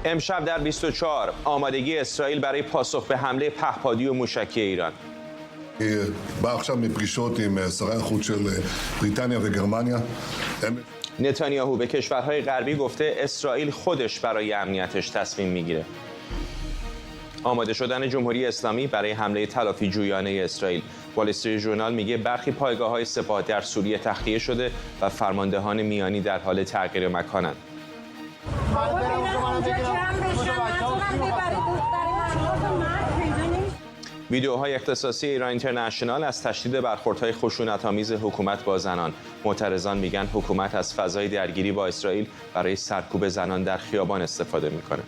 امشب در 24 آمادگی اسرائیل برای پاسخ به حمله پهپادی و موشکی ایران. בא עכשיו מפגישות עם שרי החוץ של בריטניה וגרמניה. نتانیاهو به کشورهای غربی گفته اسرائیل خودش برای امنیتش تصمیم میگیره. آماده شدن جمهوری اسلامی برای حمله تلافی جویانه اسرائیل. وال استریت ژورنال میگه برخی پایگاه‌های سپاه در سوریه تخلیه شده و فرماندهان میانی در حال تغییر مکانند. ویدیوهای اختصاصی ایران اینترنشنال از تشدید برخوردهای خشونت‌آمیز حکومت با زنان. معترضان میگن حکومت از فضای درگیری با اسرائیل برای سرکوب زنان در خیابان استفاده میکنه.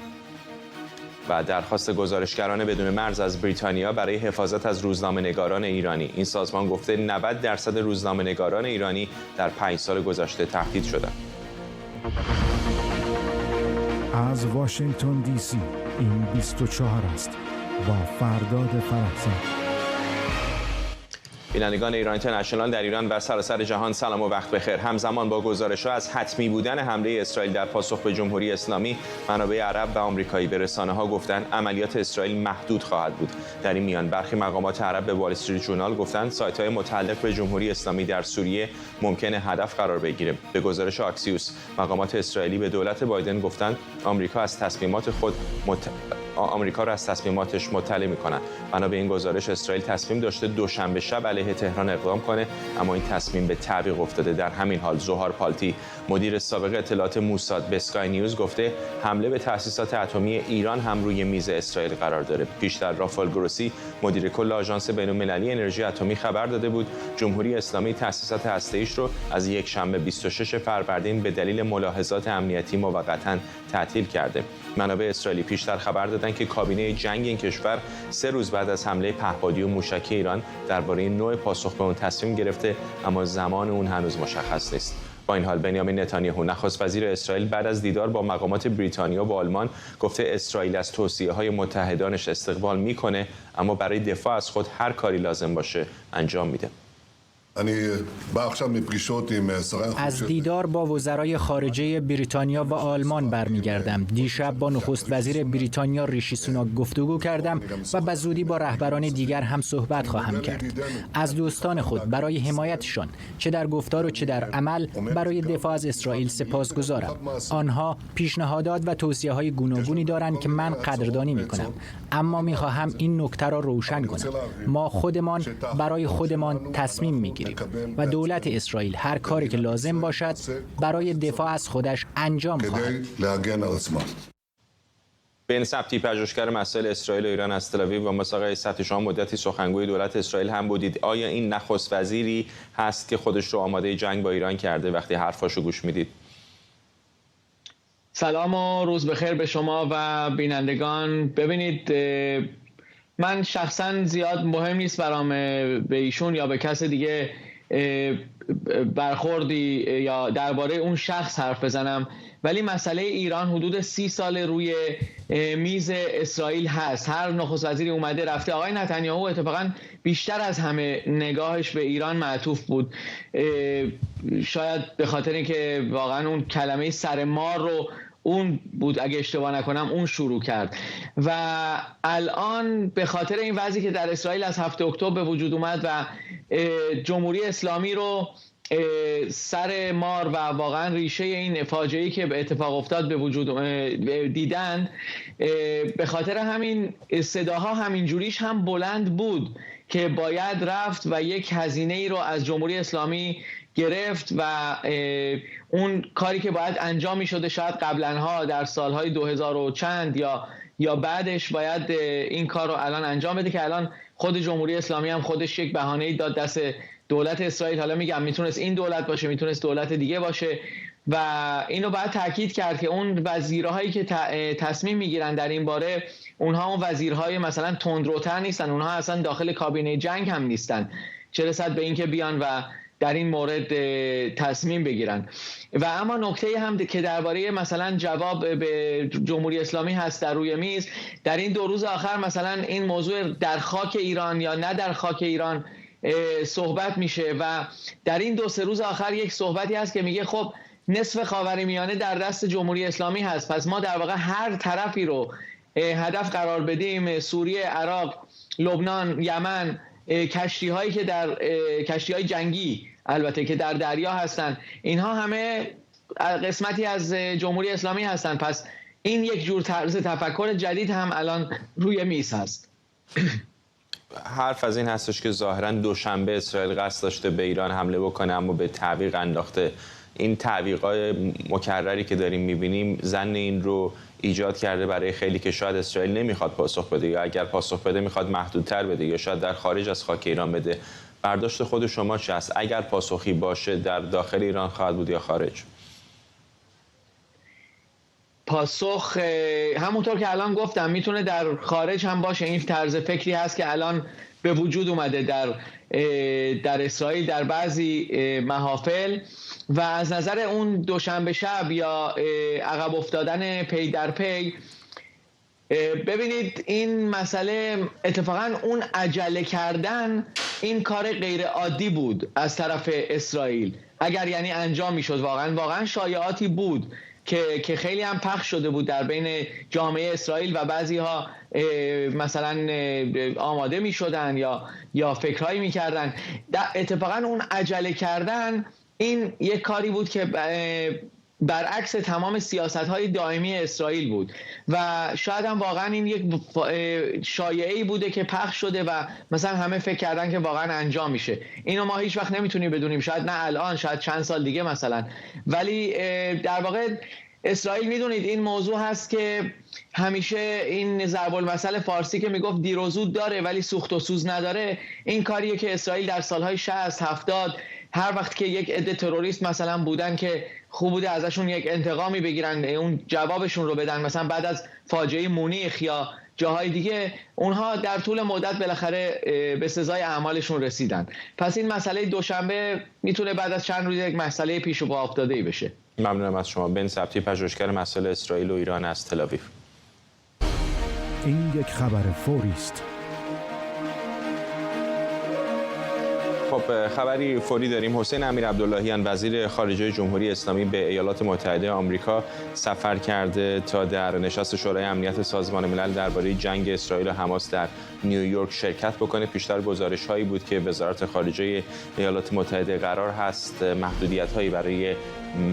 و درخواست گزارشگران بدون مرز از بریتانیا برای حفاظت از روزنامه‌نگاران ایرانی. این سازمان گفته 90% روزنامه‌نگاران ایرانی در 5 سال گذشته تهدید شدند. از واشنگتن دی سی این 24 است با فرداد فرحزاد. بینندگان ایران اینترنشنال در ایران و سراسر جهان سلام و وقت بخیر. همزمان با گزارش‌ها از حتمی بودن حمله اسرائیل در پاسخ به جمهوری اسلامی، منابع عرب و آمریکایی به رسانه‌ها گفتند عملیات اسرائیل محدود خواهد بود. در این میان برخی مقامات عرب به وال استریت ژورنال گفتند سایت‌های متعلق به جمهوری اسلامی در سوریه ممکنه هدف قرار بگیره. به گزارش آکسیوس، مقامات اسرائیلی به دولت بایدن گفتند آمریکا را از تصمیماتش مطلع می‌کنند. بنا به این گزارش اسرائیل تصمیم داشته دوشنبه شب علیه تهران اقدام کنه، اما این تصمیم به تعویق افتاده. در همین حال زوهار پالتی، مدیر سابق اطلاعات موساد به اسکای نیوز گفته حمله به تأسیسات اتمی ایران هم روی میز اسرائیل قرار داره. پیشتر رافائل گروسی، مدیر کل آژانس بین‌المللی انرژی اتمی خبر داده بود جمهوری اسلامی تأسیسات هسته‌ایش رو از یک شنبه 26 فروردین به دلیل ملاحظات امنیتی موقتا تعطیل کرده. منابع اسرائیلی پیشتر خبر دادند که کابینه جنگ این کشور 3 روز بعد از حمله پهپادی و موشکی ایران درباره نوع پاسخ به اون تصمیم گرفته، اما زمان اون هنوز مشخص نیست. با این حال بنیامین نتانیاهو نخست وزیر اسرائیل بعد از دیدار با مقامات بریتانیا و آلمان گفته اسرائیل از توصیه‌های متحدانش استقبال میکنه، اما برای دفاع از خود هر کاری لازم باشه انجام میده. از دیدار با وزرای خارجه بریتانیا و آلمان برمیگردم. دیشب با نخست وزیر بریتانیا ریشی سوناک گفتگو کردم و به زودی با رهبران دیگر هم صحبت خواهم کرد. از دوستان خود برای حمایتشان چه در گفتار و چه در عمل برای دفاع از اسرائیل سپاسگزارم. آنها پیشنهادات و توصیه‌های گوناگونی دارند که من قدردانی می‌کنم، اما می‌خواهم این نکته را روشن کنم. ما خودمان برای خودمان تصمیم می‌گیریم و دولت اسرائیل هر کاری که لازم باشد برای دفاع از خودش انجام خواهد. بن سبتی، پژوهشگر مسائل اسرائیل و ایران از تل‌آویو و مساقه سطح شما مدتی سخنگوی دولت اسرائیل هم بودید. آیا این نخست وزیری هست که خودش رو آماده جنگ با ایران کرده وقتی حرفاشو گوش میدید؟ سلام و روز بخیر به شما و بینندگان. ببینید، من شخصا زیاد مهم نیست برام به ایشون یا به کس دیگه برخوردی یا درباره اون شخص حرف بزنم، ولی مسئله ایران حدود 30 سال روی میز اسرائیل هست. هر نخست وزیری اومده رفته. آقای نتانیاهو اتفاقا بیشتر از همه نگاهش به ایران معطوف بود، شاید به خاطر اینکه واقعا اون کلمه سر مار رو اون بود، اگه اشتباه نکنم اون شروع کرد. و الان به خاطر این وضعی که در اسرائیل از 7 اکتبر به وجود اومد و جمهوری اسلامی رو سر مار و واقعا ریشه این فاجعه‌ای که به اتفاق افتاد به وجود دیدن، به خاطر همین صداها همین جوریش هم بلند بود که باید رفت و یک هزینه ای رو از جمهوری اسلامی گرفت و اون کاری که باید انجام می شده شاید قبلنها در سالهای 2000 و چند یا بعدش باید این کار رو الان انجام بده، که الان خود جمهوری اسلامی هم خودش یک بهانه‌ای داد دست دولت اسرائیل. حالا میگم میتونست این دولت باشه، میتونست دولت دیگه باشه و اینو باید تاکید کرد که اون وزیرهایی که تصمیم میگیرن در این باره، اونها اون وزیرهای مثلا تندروتر نیستن، اونها اصلا داخل کابینه جنگ هم نیستن، چه رسد به اینکه بیان و در این مورد تصمیم بگیرن. و اما نکته هم که درباره مثلا جواب به جمهوری اسلامی هست در روی میز، در این 2 روز آخر مثلا این موضوع در خاک ایران یا نه در خاک ایران صحبت میشه و در این 2-3 روز آخر یک صحبتی هست که میگه خب نصف خاورمیانه در دست جمهوری اسلامی هست. پس ما در واقع هر طرفی رو هدف قرار بدیم، سوریه، عراق، لبنان، یمن، کشتی‌هایی که در کشتی‌های جنگی البته که در دریا هستن، اینها همه قسمتی از جمهوری اسلامی هستن. پس این یک جور طرز تفکر جدید هم الان روی میز هست. حرف از این هستش که ظاهراً دوشنبه اسرائیل قصد داشته به ایران حمله بکنه، اما به تعویق انداخته. این تعویق‌های مکرری که داریم می‌بینیم ظن این رو ایجاد کرده برای خیلی که شاید اسرائیل نمیخواد پاسخ بده، یا اگر پاسخ بده میخواد محدودتر بده، یا شاید در خارج از خاک ایران بده. برداشت خود شما چه است؟ اگر پاسخی باشه در داخل ایران خواهد بود یا خارج؟ پاسخ همونطور که الان گفتم میتونه در خارج هم باشه. این طرز فکری هست که الان به وجود اومده در اسرائیل در بعضی محافل، و از نظر اون دوشنبه شب یا عقب افتادن پی در پی، ببینید این مسئله اتفاقا اون عجله کردن این کار غیر عادی بود از طرف اسرائیل. اگر یعنی انجام میشد واقعا شایعاتی بود که خیلی هم پخش شده بود در بین جامعه اسرائیل و بعضی ها مثلا آماده می شدن یا فکرهایی می کردن. اتفاقا اون عجله کردن این یک کاری بود که برعکس تمام سیاست‌های دائمی اسرائیل بود و شاید هم واقعا این یک شایعه‌ای بوده که پخش شده و مثلا همه فکر کردن که واقعا انجام میشه. اینو ما هیچ وقت نمیتونیم بدونیم، شاید نه الان، شاید چند سال دیگه مثلا. ولی در واقع اسرائیل میدونید این موضوع هست که همیشه این ضرب المثل فارسی که میگفت دیر و زود داره ولی سوخت و سوز نداره، این کاریه که اسرائیل در سالهای 60 70 هر وقت که یک عده تروریست مثلا بودن که خوب بوده ازشون یک انتقامی بگیرن، اون جوابشون رو بدن، مثلا بعد از فاجعه مونیخ یا جاهای دیگه، اونها در طول مدت بالاخره به سزای اعمالشون رسیدن. پس این مسئله دوشنبه میتونه بعد از چند روز یک مسئله پیش و پا افتاده‌ای بشه. ممنونم از شما. بن ثبتی، پژوهشگر مسائل اسرائیل و ایران از تل‌آویو. این یک خبر فوری است. خب خبری فوری داریم. حسین امیرعبداللهیان وزیر خارجه جمهوری اسلامی به ایالات متحده آمریکا سفر کرده تا در نشست شورای امنیت سازمان ملل درباره جنگ اسرائیل و حماس در نیویورک شرکت بکنه. پیشتر گزارش‌هایی بود که وزارت خارجه ایالات متحده قرار هست محدودیت‌هایی برای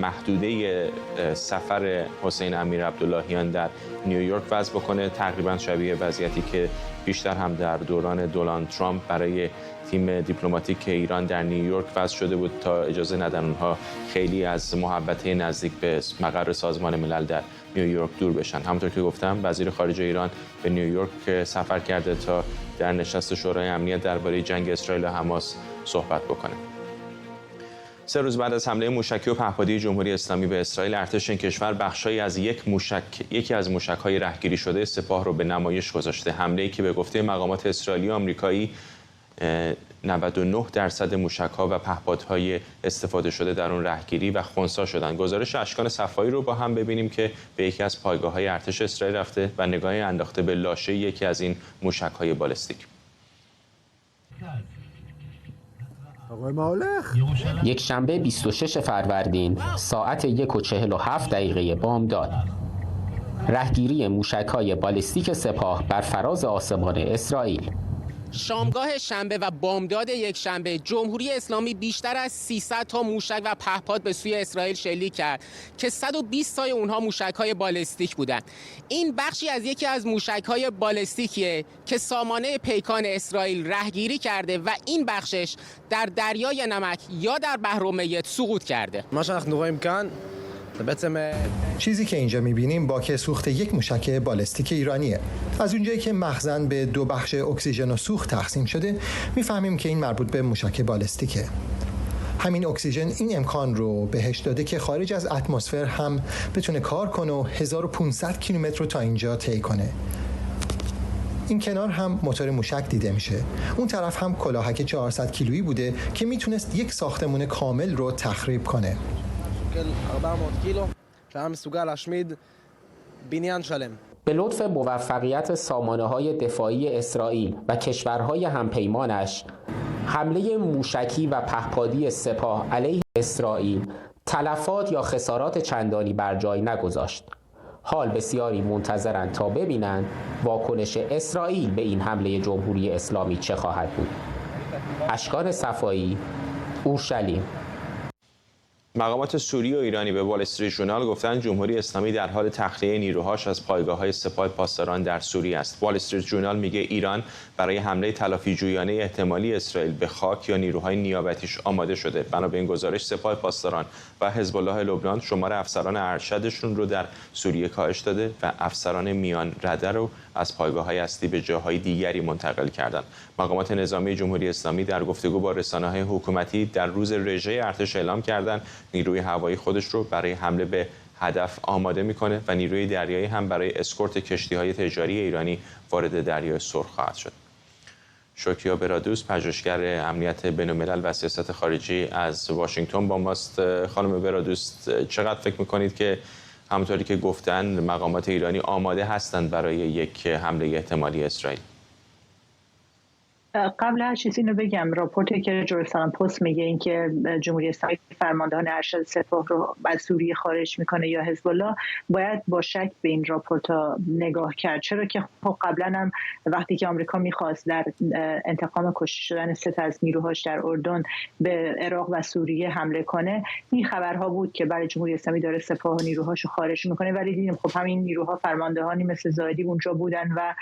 محدوده سفر حسین امیرعبداللهیان در نیویورک وضع بکنه، تقریبا شبیه وضعیتی که بیشتر هم در دوران دونالد ترامپ برای تیم دیپلماتیک ایران در نیویورک وضع شده بود تا اجازه ندن اونها خیلی از محوطه نزدیک به مقر سازمان ملل در نیویورک دور بشن. همونطور که گفتم وزیر خارجه ایران به نیویورک سفر کرده تا در نشست شورای امنیت درباره جنگ اسرائیل و حماس صحبت بکنه. 3 روز بعد از حمله موشکی و پهپادی جمهوری اسلامی به اسرائیل، ارتش این کشور بخشایی از یکی از موشک‌های رهگیری شده سپاه رو به نمایش گذاشته. حمله‌ای که به گفته مقامات اسرائیلی و آمریکایی 99% موشک‌ها و پهپادهای استفاده شده در اون رهگیری و خنثی شدن. گزارش اشکان صفایی رو با هم ببینیم که به یکی از پایگاه‌های ارتش اسرائیل رفته و نگاهی انداخته به لاشه یکی از این موشک‌های بالستیک. یک شنبه 26 فروردین ساعت 1:47 بامداد، رهگیری موشک‌های بالستیک سپاه بر فراز آسمان اسرائیل. شامگاه شنبه و بامداد یک شنبه جمهوری اسلامی بیشتر از 300 تا موشک و پهپاد به سوی اسرائیل شلیک کرد که 120 تای اونها موشک‌های بالستیک بودند. این بخشی از یکی از موشک‌های بالستیکیه که سامانه پیکان اسرائیل رهگیری کرده و این بخشش در دریای نمک یا در بحر میت سقوط کرده. چیزی که اینجا می‌بینیم باک سوخت یک موشک بالستیک ایرانیه. از اونجایی که مخزن به 2 بخش اکسیژن و سوخت تقسیم شده، می‌فهمیم که این مربوط به موشک بالستیکه. همین اکسیژن این امکان رو بهش داده که خارج از اتمسفر هم بتونه کار کنه و 1500 کیلومتر رو تا اینجا طی کنه. این کنار هم موتور موشک دیده میشه. اون طرف هم کلاهک 400 کیلویی بوده که میتونست یک ساختمان کامل رو تخریب کنه. 400 کیلو שהיה מסוגל להשמיד בניין שלם. به لطف موفقیت سامانه‌های دفاعی اسرائیل و کشورهای همپیمانش، حمله موشکی و پهپادی سپاه علیه اسرائیل تلفات یا خسارات چندانی بر جای نگذاشت. حال بسیاری منتظرند تا ببینند واکنش اسرائیل به این حمله جمهوری اسلامی چه خواهد بود. اشکان صفایی، اورشلیم. مقامات سوری و ایرانی به وال استریت ژورنال گفتند جمهوری اسلامی در حال تخلیه نیروهاش از پایگاه‌های سپاه پاسداران در سوریه است. وال استریت ژورنال میگه ایران برای حمله تلافی‌جویانه احتمالی اسرائیل به خاک یا نیروهای نیابتیش آماده شده. بنا به این گزارش سپاه پاسداران و حزب الله لبنان شمار افسران ارشدشون رو در سوریه کاهش داده و افسران میان رده رو از پایگاه‌های اصلی به جاهای دیگری منتقل کردند. مقامات نظامی جمهوری اسلامی در گفتگو با رسانه‌های حکومتی در روز رژه ارتش اعلام کردند نیروی هوایی خودش رو برای حمله به هدف آماده میکنه و نیروی دریایی هم برای اسکورت کشتی‌های تجاری ایرانی وارد دریای سرخ خواهد شد. شکریا برادوس، پژوهشگر امنیت بین‌الملل و سیاست خارجی از واشنگتن با ماست. خانم برادوس، چقدر فکر میکنید که همونطوری که گفتن مقامات ایرانی آماده هستند برای یک حمله احتمالی اسرائیل؟ قبل هر چیز اینو بگم، راپورتی که جرسالم پست میگه این که جمهوری اسلامی فرماندهان ارشد سپاه رو از سوریه خارج میکنه یا حزب الله، باید با شک به این راپورتا نگاه کرد. چرا که خب قبلا هم وقتی که آمریکا میخواست در انتقام کشته شدن 3 از نیروهاش در اردن به عراق و سوریه حمله کنه، این خبرها بود که برای جمهوری اسلامی داره سپاه و نیروهاشو خارج میکنه، ولی دیدیم خب همین نیروها فرماندهانی مثل زاهدی اونجا بودن و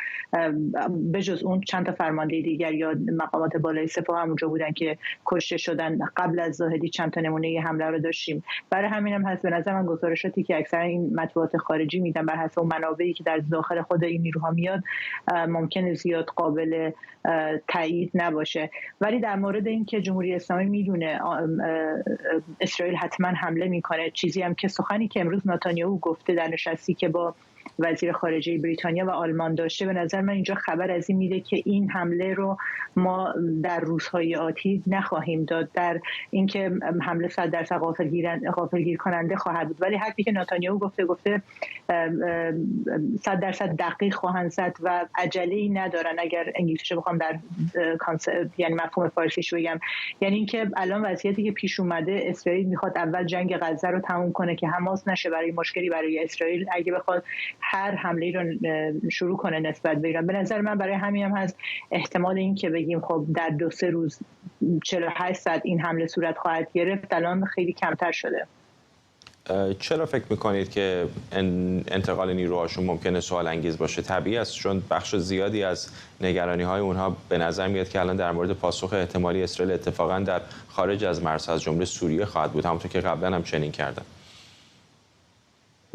بجز اون چند تا فرمانده دیگر یا مقامات بالای سپاه هم اونجا بودن که کشته شدن. قبل از زاهدی چند تا نمونه حمله رو داشتیم. برای همین هم هست به نظر من گزارشاتی که اکثرا این مطبوعات خارجی میدن بر حسب منابعی که در داخل خود این نیروها میاد ممکنه زیاد قابل تایید نباشه. ولی در مورد این که جمهوری اسلامی میدونه اسرائیل حتما حمله میکنه، چیزی هم که سخنی که امروز نتانیاهو گفته در نشستی که با وزیر خارجه بریتانیا و آلمان داشته، به نظر من اینجا خبر از این میده که این حمله رو ما در روزهای آتی نخواهیم داد، در اینکه حمله 100% غافلگیر کننده خواهد بود. ولی حرفی که نتانیاهو گفته 100% دقیق خواهند زد و عجله‌ای ندارن. اگر انگلیسیشو بخوام در یعنی مفهوم فارسیش بگم، یعنی اینکه الان وضعیتی که پیش اومده، اسرائیل میخواد اول جنگ غزه رو تموم کنه که حماس نشه برای مشکلی برای اسرائیل اگه بخواد هر حمله رو شروع کنه نسبت به ایران. به نظر من برای همین هم هست احتمال این که بگیم خب در 2-3 روز 48 ساعت این حمله صورت خواهد گرفت الان خیلی کمتر شده. چرا فکر میکنید که انتقال نیروهاشون ممکنه سوال انگیز باشه؟ طبیعی است، چون بخش زیادی از نگرانی های اونها به نظر میاد که الان در مورد پاسخ احتمالی اسرائیل اتفاقا در خارج از مرزها از جمله سوریه خواهد بود، همونطور که قبلا هم چنین کردن.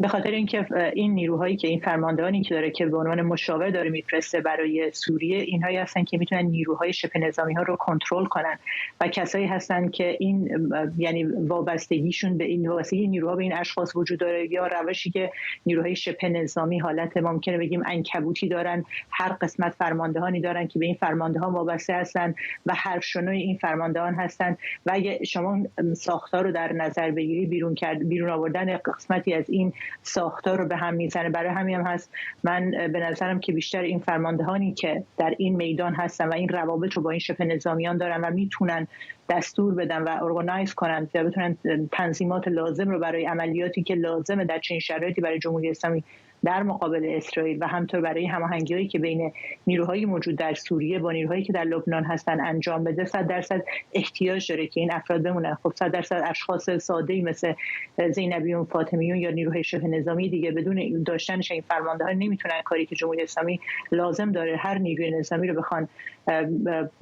به خاطر اینکه این نیروهایی که این فرماندهانی که داره که به عنوان مشاور داره میفرسته برای سوریه، اینهایی هستن که میتونن نیروهای شبه نظامی ها رو کنترل کنن و کسایی هستن که این یعنی وابستگیشون به این وابستگی نیروها به این اشخاص وجود داره، یا روشی که نیروهای شبه نظامی حالت ممکنه بگیم عنکبوتی دارن، هر قسمت فرماندهانی دارن که به این فرماندهان وابسته هستن و حرفشنوی این فرماندهان هستن. و اگه شما ساختار رو در نظر بگیری، بیرون آوردن قسمتی از این ساختار رو به هم میزنه. برای همین هم هست من به نظرم که بیشتر این فرماندهانی که در این میدان هستن و این روابط رو با این شبه نظامیان دارن و میتونن دستور بدن و ارگانایز کنن و بتونن تنظیمات لازم رو برای عملیاتی که لازمه در چنین شرایطی برای جمهوری اسلامی در مقابل اسرائیل و همینطور برای هماهنگی‌هایی که بین نیروهای موجود در سوریه با نیروهایی که در لبنان هستن انجام بده، 100% احتیاج داره که این افراد بمونن. خب 100% اشخاص ساده‌ای مثل زینبیون، فاطمیون یا نیروهای شبه نظامی دیگه بدون داشتنش این فرمانده‌ها نمیتونن کاری که جمهوری اسلامی لازم داره هر نیروی نظامی رو بخوان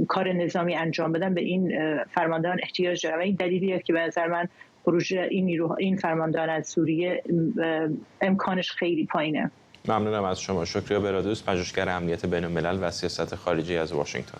کار نظامی انجام بدن، به این فرماندهان احتیاج داره. و این دلیلیه که به نظر من خروج این فرماندهان از سوریه امکانش خیلی پایینه. ممنونم از شما. شکریا برادوس، پژوهشگر امنیت بین‌الملل و سیاست خارجی از واشنگتن.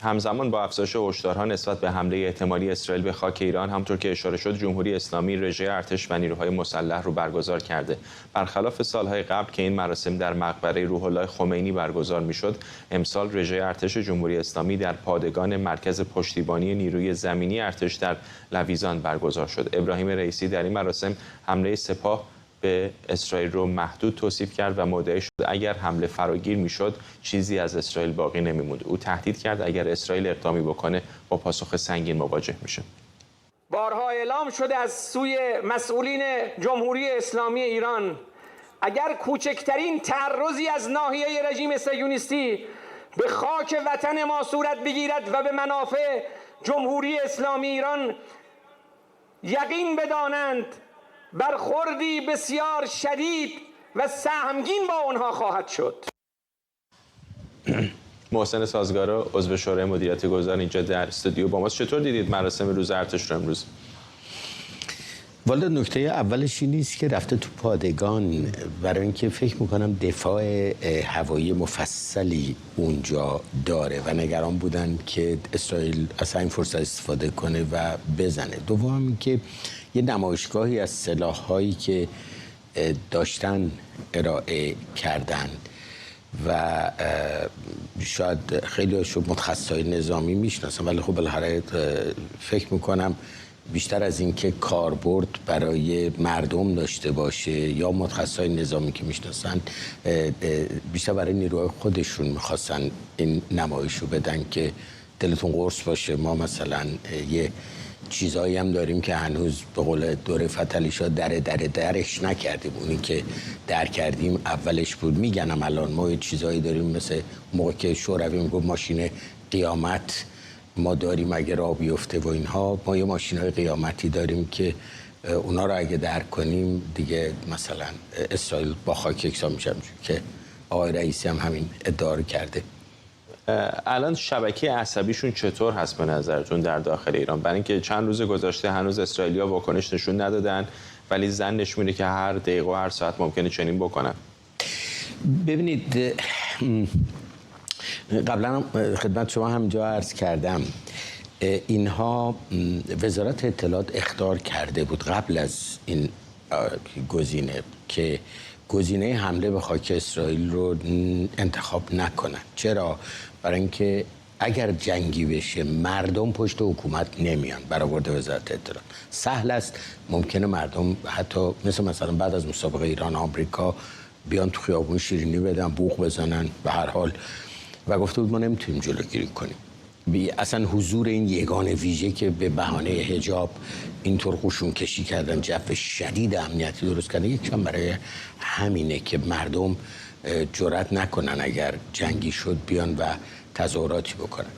همزمان با افزایش هشدارها نسبت به حمله احتمالی اسرائیل به خاک ایران، همونطور که اشاره شد، جمهوری اسلامی رژه ارتش و نیروهای مسلح رو برگزار کرده. برخلاف سالهای قبل که این مراسم در مقبره روح الله خمینی برگزار میشد، امسال رژه ارتش جمهوری اسلامی در پادگان مرکز پشتیبانی نیروی زمینی ارتش در لویزان برگزار شد. ابراهیم رئیسی در این مراسم حمله سپاه به اسرائیل رو محدود توصیف کرد و مدعی شد اگر حمله فراگیر میشد چیزی از اسرائیل باقی نمیموند. او تهدید کرد اگر اسرائیل اقدامی بکنه با پاسخ سنگین مواجه میشه. بارها اعلام شده از سوی مسئولین جمهوری اسلامی ایران اگر کوچکترین تعرضی از ناحیه رژیم صهیونیستی به خاک وطن ما صورت بگیرد و به منافع جمهوری اسلامی ایران، یقین بدانند برخوردی بسیار شدید و سهمگین با آنها خواهد شد. محسن سازگارا، عضو شورای مدیریت گذار، اینجا در استودیو با ماست. چطور دیدید مراسم روز ارتش رو امروز؟ والا نکته اولش این نیست که رفته تو پادگان، برای اینکه فکر میکنم دفاع هوایی مفصلی اونجا داره و نگران بودن که اسرائیل از این فرصت استفاده کنه و بزنه. دوم که یه نمایشگاهی از سلاح‌هایی که داشتن ارائه کردن و شاید خیلی هاشو متخصصای نظامی میشناسن، ولی خب بالاخره فکر میکنم بیشتر از این که کاربرد برای مردم داشته باشه یا متخصصای نظامی که میشناسن، بیشتر برای نیروهای خودشون میخواستن این نمایش رو بدن که دلتون قرص باشه. ما مثلا یه چیزایی هم داریم که هنوز به قول دوره فتلیشا درش نکردیم. اونی که در کردیم اولش بود. میگنم الان ما یه چیزایی داریم مثل موقع که شوروی میگفت ماشین قیامت ما داریم اگه راه بیفته و اینها، ما یه ماشین‌های قیامتی داریم که اونا رو اگه درک کنیم دیگه مثلا اسرائیل با خاک یکسان میشه، که آقای رئیسی هم همین ادعا رو کرده. الان شبکه عصبیشون چطور هست به نظرتون در داخل ایران؟ برای اینکه چند روز گذشته هنوز اسرائیلیا واکنش نشون ندادن، ولی زن نشون میده که هر دقیقه و هر ساعت ممکنه چنین بکنن. ببینید، قبلا خدمت شما همینجا عرض کردم، اینها وزارت اطلاعات اخطار کرده بود قبل از این گزینه که گزینه حمله به خاک اسرائیل رو انتخاب نکنن. چرا؟ برای اینکه اگر جنگی بشه مردم پشت حکومت نمیان. برآورد وزارت اطلاعات سهل است، ممکنه مردم حتی مثلا بعد از مسابقه ایران آمریکا بیان تو خیابون شیرینی بدن، بوق بزنن به هر حال، و گفته بود ما نمیتونیم جلوگیری کنیم. اصلا حضور این یگان ویژه که به بهانه حجاب اینطور خشون کشی کردن، جو شدید امنیتی درست کردن، یکم برای همینه که مردم جرأت نکنن اگر جنگی شد بیان و تظاهراتی بکنن.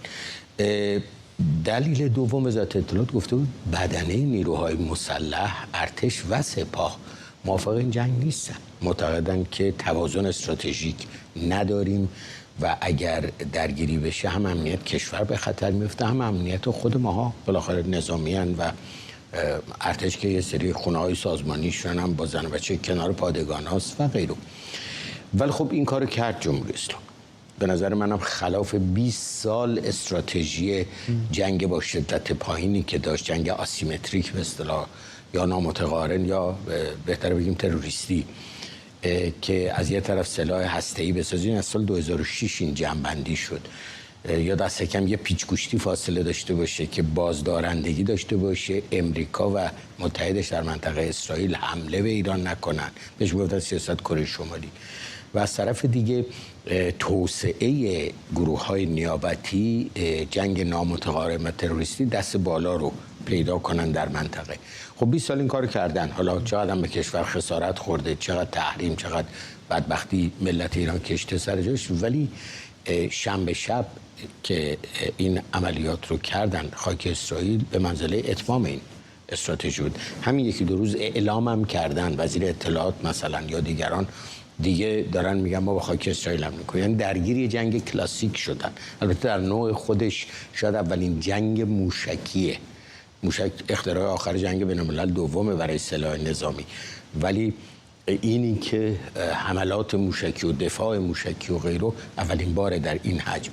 دلیل دوم وزارت اطلاعات گفته بود بدنه نیروهای مسلح، ارتش و سپاه موافق این جنگ نیستن. معتقدن که توازن استراتژیک نداریم و اگر درگیری بشه هم امنیت کشور به خطر میفته، هم امنیت خود ماها. بالاخره نظامیان و ارتش که یه سری خونه‌های سازمانیشون هم با زن و بچه کنار پادگان هاست و غیره. ولی خب این کارو کرد جمهوری اسلامی. به نظر منم خلاف 20 سال استراتژی جنگ با شدت پایینی که داشت، جنگ آسیمتریک به اصطلاح یا نامتقارن یا بهتر بگیم تروریستی، که از یه طرف سلاح هسته‌ای بسازین. از سال 2006 این جمع‌بندی شد. یا دست کم یه پیچ‌گوشتی فاصله داشته باشه که بازدارندگی داشته باشه، امریکا و متحدش در منطقه اسرائیل حمله به ایران نکنن. بهش میگفتن سیاست کره شمالی. و از طرف دیگه توسعه گروه‌های نیابتی، جنگ نامتقارن و تروریستی دست بالا رو پیدا کنن در منطقه. خب 20 سال این کارو کردن. حالا چقدر به کشور خسارت خورده، چقدر تحریم، چقدر بدبختی ملت ایران کشته سر جاش، ولی شنبه شب که این عملیات رو کردن خاک اسرائیل به منزله اتمام این استراتژی بود. همین یکی دو روز اعلام هم کردن وزیر اطلاعات مثلا یا دیگران دیگه دارن میگن ما با خاک اسرائیل هم میکنیم. یعنی درگیری جنگ کلاسیک شدن. البته در نوع خودش شاید اولین جنگ موشکیه. موشک اختراع آخر جنگ بین‌الملل دومه برای سلاح نظامی، ولی اینی که حملات موشکی و دفاع موشکی و غیره اولین باره در این حجم.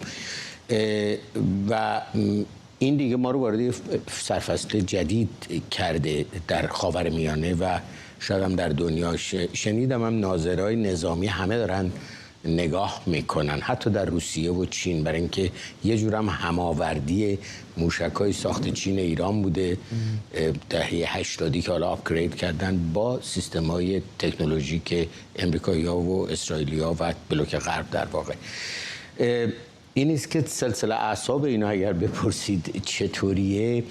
و این دیگه ما رو وارد سرفصل جدید کرده در خاورمیانه و شاید هم در دنیا. شنیدم هم ناظرای نظامی همه دارن نگاه میکنن، حتی در روسیه و چین، برای اینکه یه جور هم هماوردی موشک‌های ساخت چین ایران بوده دهه 80 که حالا آپگرید کردن با سیستم‌های تکنولوژیک امریکایی‌ها و اسرائیلی‌ها و بلوک غرب. در واقع این است که سلسله اعصاب اینا اگر بپرسید چطوریه،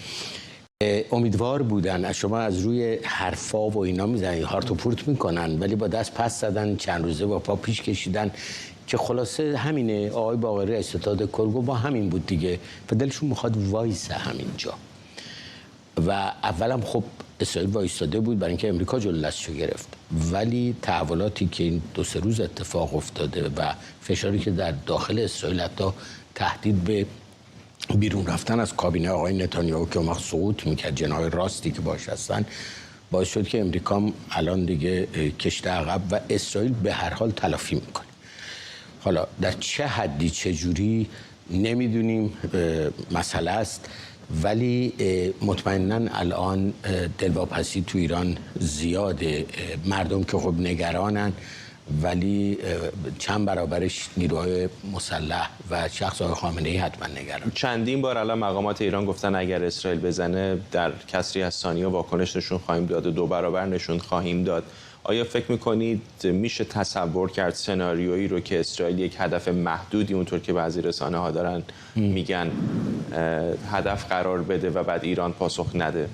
امیدوار بودن. شما از روی حرفا و اینا میزنید، هارت و پورت میکنن، ولی با دست پس زدن، چند روزه با پا پیش کشیدن که خلاصه همینه. آقای باقری استاد کرگو با همین بود دیگه و دلشون میخواد وایسه همینجا. و اولم خب اسرائیل وایستاده بود برای اینکه امریکا جلو دستشو گرفت، ولی تحولاتی که این 2-3 روز اتفاق افتاده و فشاری که در داخل اسرائیل حتی تهدید به بیرون رفتن از کابینه آقای نتانیاهو که اون سقوط میکرد، جناح راستی که باش هستن، باعث شد که امریکا الان دیگه کشته عقب و اسرائیل به هر حال تلافی میکنه. حالا در چه حدی چه جوری نمیدونیم، مسئله است، ولی مطمئناً الان دلواپسی تو ایران زیاده. مردم که خب نگرانن، ولی چند برابرش نیروهای مسلح و شخص آقای خامنه‌ای حتما نگران. چندین بار الان مقامات ایران گفتن اگر اسرائیل بزنه در کسری از ثانیه واکنش نشون خواهیم داد و 2 برابر نشون خواهیم داد. آیا فکر میکنید میشه تصور کرد سناریویی رو که اسرائیل یک هدف محدودی اونطور که بعضی رسانه ها دارن میگن هدف قرار بده و بعد ایران پاسخ نده؟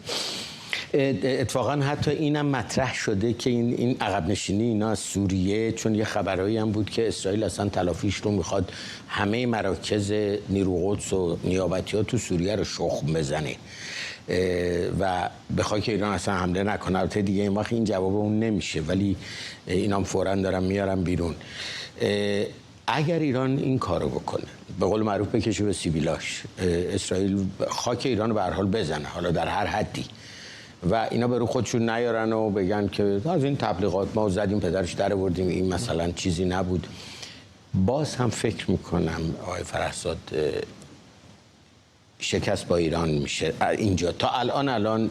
اتفاقا حتی اینم مطرح شده که این عقب نشینی اینا از سوریه، چون یه خبرایی هم بود که اسرائیل اصلا تلافیش رو میخواد همه مراکز نیرو قدس و نیابتی‌ها تو سوریه رو شخم بزنه و بخواد که ایران اصلا حمله نکنه. البته دیگه این وقت این جواب اون نمیشه، ولی اینا هم فوراً دارن میارن بیرون. اگر ایران این کارو بکنه، به قول معروف بکشه به سیبیلاش، اسرائیل خاک ایران رو به هر حال بزنه، حالا در هر حدی، و اینا به رو خودشون نیارن و بگن که از این تبلیغات ما زدیم پدرش در آوردیم، این مثلا چیزی نبود، باز هم فکر میکنم آقای فرهزاد شکست با ایران میشه. اینجا تا الان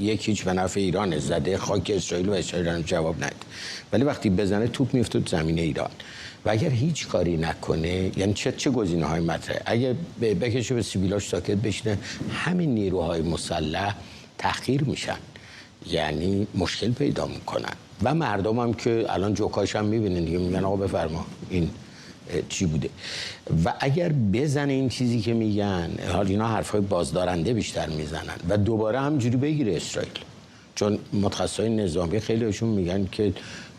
هیچ به نفع ایران زده خاک اسرائیل و اسرائیل جواب نده، ولی وقتی بزنه توپ میفته تو زمین ایران. و اگر هیچ کاری نکنه، یعنی چه گزینه‌های مطرحه؟ اگه بکشه به سیبیلاش ساکت بشینه، همین نیروهای مسلح تحقیر میشن، یعنی مشکل پیدا میکنن و مردم هم که الان جوکاش هم میبینن دیگه، میگن آقا بفرما این چی بوده. و اگر بزنه این چیزی که میگن، حالا اینا حرفای بازدارنده بیشتر میزنن و دوباره همجوری بگیره اسرائیل، چون متخصصای نظامی خیلیشون میگن که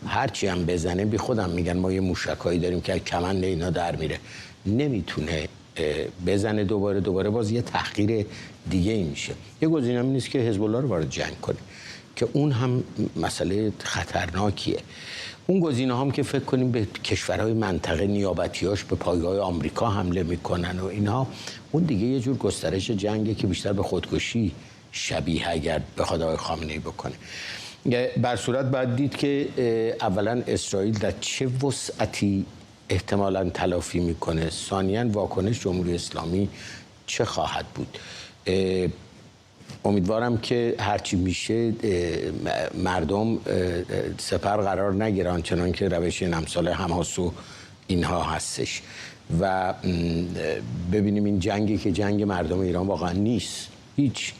هرچی هم بزنه، بی خودم میگن ما یه موشکایی داریم که کمند اینا در میره، نمیتونه بزنه دوباره باز یه تحقیر دیگه ای میشه. یه گزینه هم نیست که حزب الله رو وارد جنگ کنه که اون هم مسئله خطرناکیه. اون گزینه هم که فکر کنیم به کشورهای منطقه نیابتیاش به پایگاه آمریکا حمله میکنن و اینها، اون دیگه یه جور گسترش جنگه که بیشتر به خودکشی شبیه اگر بخواد آقای خامنه‌ای بکنه. بر صورت باید دید که اولا اسرائیل در چه وسعتی احتمالاً تلافی میکنه، ثانیاً واکنش جمهوری اسلامی چه خواهد بود. امیدوارم که هرچی میشه مردم سپر قرار نگیرن، چنان که روش امثال حماس و اینها هستش و ببینیم این جنگی که جنگ مردم ایران واقعا نیست، هیچ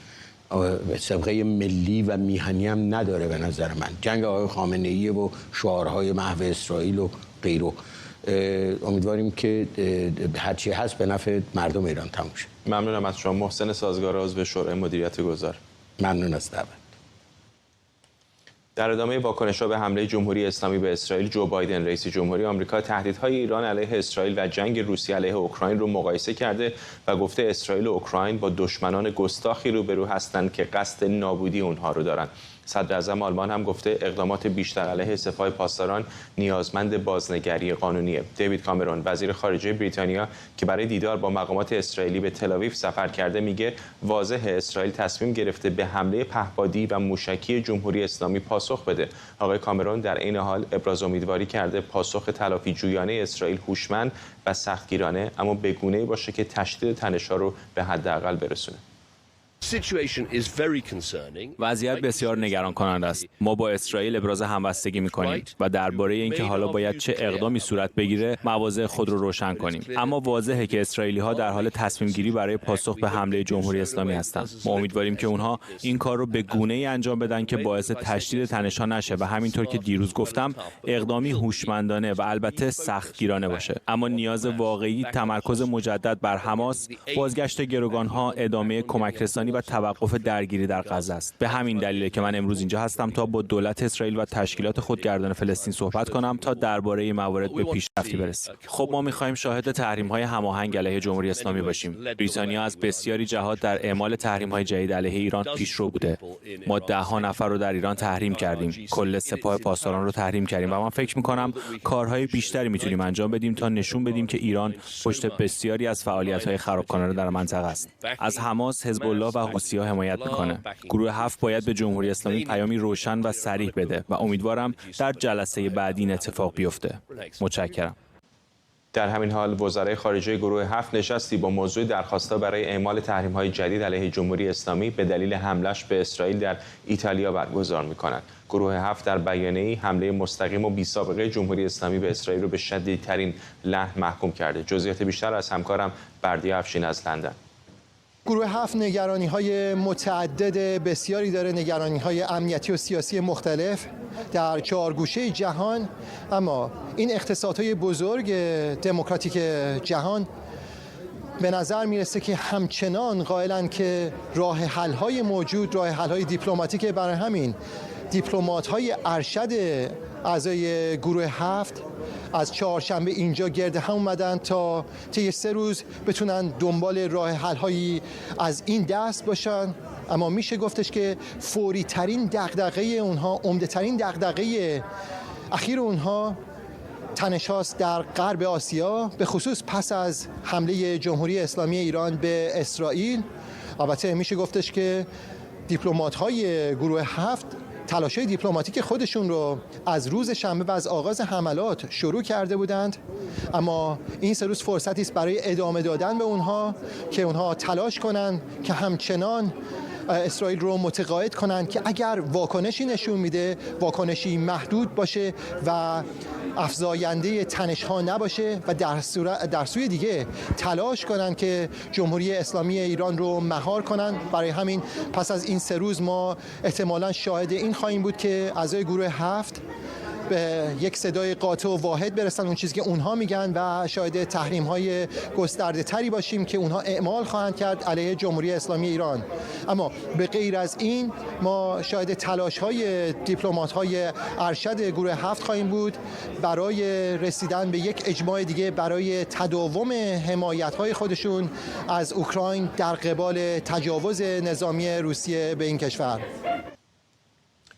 سابقه ملی و میهنی هم نداره به نظر من، جنگ آقای خامنه‌ای و شعارهای محو اسرائیل و غیره. امیدواریم که هرچی هست به نفع مردم ایران تموم شه. ممنونم از شما. محسن سازگار، عضو شورای مدیریت گذار. ممنون از دعوت. در ادامه واکنش‌ها به حمله جمهوری اسلامی به اسرائیل، جو بایدن رئیس جمهوری آمریکا تهدیدهای ایران علیه اسرائیل و جنگ روسیه علیه اوکراین رو مقایسه کرده و گفته اسرائیل و اوکراین با دشمنان گستاخی روبرو هستند که قصد نابودی اونها رو دارند. صدر اعظم آلمان هم گفته اقدامات بیشتر علیه سپاه پاسداران نیازمند بازنگری قانونیه. دیوید کامرون وزیر خارجه بریتانیا که برای دیدار با مقامات اسرائیلی به تل‌آویو سفر کرده میگه واضحه اسرائیل تصمیم گرفته به حمله پهپادی و موشکی جمهوری اسلامی پاسخ بده. آقای کامرون در این حال ابراز امیدواری کرده پاسخ تلافی جویانه اسرائیل هوشمند و سختگیرانه اما به گونه‌ای باشه که تشدید تنش‌ها رو به حداقل برسونه. وضعیت بسیار نگران کننده است. ما با اسرائیل ابراز همبستگی می‌کنیم و درباره اینکه حالا باید چه اقدامی صورت بگیره مواضع خود رو روشن کنیم. اما واضحه که اسرائیلی‌ها در حال تصمیم گیری برای پاسخ به حمله جمهوری اسلامی هستند. ما امیدواریم که اونها این کار رو به گونه‌ای انجام بدن که باعث تشدید تنش‌ها نشه و همینطور که دیروز گفتم اقدامی هوشمندانه و البته سختگیرانه باشه. اما نیاز واقعی تمرکز مجدد بر حماس، بازگشت گروگان‌ها، ادامه کمک‌رسانی و توقف درگیری در غزه است. به همین دلیله که من امروز اینجا هستم تا با دولت اسرائیل و تشکیلات خودگردان فلسطین صحبت کنم تا درباره موارد به پیشرفتی برسیم. خب ما می‌خوایم شاهد تحریم‌های هماهنگ علیه جمهوری اسلامی باشیم. بریتانیا از بسیاری جهات در اعمال تحریم‌های جدید علیه ایران پیشرو بوده. ما ده‌ها نفر رو در ایران تحریم کردیم. کل سپاه پاسداران رو تحریم کردیم و من فکر می‌کنم کارهای بیشتری می‌تونیم انجام بدیم تا نشون بدیم که ایران پشت بسیاری از فعالیت‌های خرابکارانه در منطقه است. از حماس، حزب الله و حوثی‌ها حمایت میکنه. گروه 7 باید به جمهوری اسلامی پیامی روشن و صریح بده و امیدوارم در جلسه بعدی این اتفاق بیفته. متشکرم. در همین حال وزرای خارجه گروه 7 نشستی با موضوع درخواست‌ها برای اعمال تحریم‌های جدید علیه جمهوری اسلامی به دلیل حمله‌اش به اسرائیل در ایتالیا برگزار می‌کنند. گروه 7 در بیانیه‌ای حمله مستقیم و بی‌سابقه جمهوری اسلامی به اسرائیل رو به شدیدترین لعن محکوم کرده. جزئیات بیشتر از همکارم بردیا افشین از لندن. گروه 7 نگرانی‌های متعدد بسیاری داره، نگرانی‌های امنیتی و سیاسی مختلف در 4 گوشه جهان، اما این اقتصادهای بزرگ دموکراتیک جهان به نظر میرسه که همچنان قائلن که راه حل‌های موجود راه حل‌های دیپلماتیک. برای همین دیپلمات‌های ارشد اعضای گروه 7 از چهارشنبه اینجا گرد هم اومدن تا طی 3 روز بتونن دنبال راه حل‌هایی از این دست باشن. اما میشه گفتش که فوری ترین دغدغه اونها، عمده ترین دغدغه اخیر اونها تنش‌هاست در غرب آسیا، به خصوص پس از حمله جمهوری اسلامی ایران به اسرائیل. البته میشه گفتش که دیپلمات‌های گروه 7 تلاش‌های دیپلماتیک خودشون رو از روز شنبه و از آغاز حملات شروع کرده بودند، اما این 3 روز فرصتی است برای ادامه دادن به اونها که اونها تلاش کنن که همچنان اسرائیل رو متقاعد کنن که اگر واکنشی نشون میده واکنشی محدود باشه و افزاینده تنش‌ها نباشه و در سوی دیگه تلاش کنن که جمهوری اسلامی ایران رو مهار کنن. برای همین پس از این 3 روز ما احتمالاً شاهد این خواهیم بود که اعضای گروه 7 به یک صدای قاطع و واحد برسن، اون چیزی که اونها میگن، و شاهد تحریم‌های گسترده تری باشیم که اونها اعمال خواهند کرد علیه جمهوری اسلامی ایران. اما به غیر از این ما شاهد تلاش‌های دیپلمات‌های ارشد گروه 7 خواهیم بود برای رسیدن به یک اجماع دیگه برای تداوم حمایت‌های خودشون از اوکراین در قبال تجاوز نظامی روسیه به این کشور.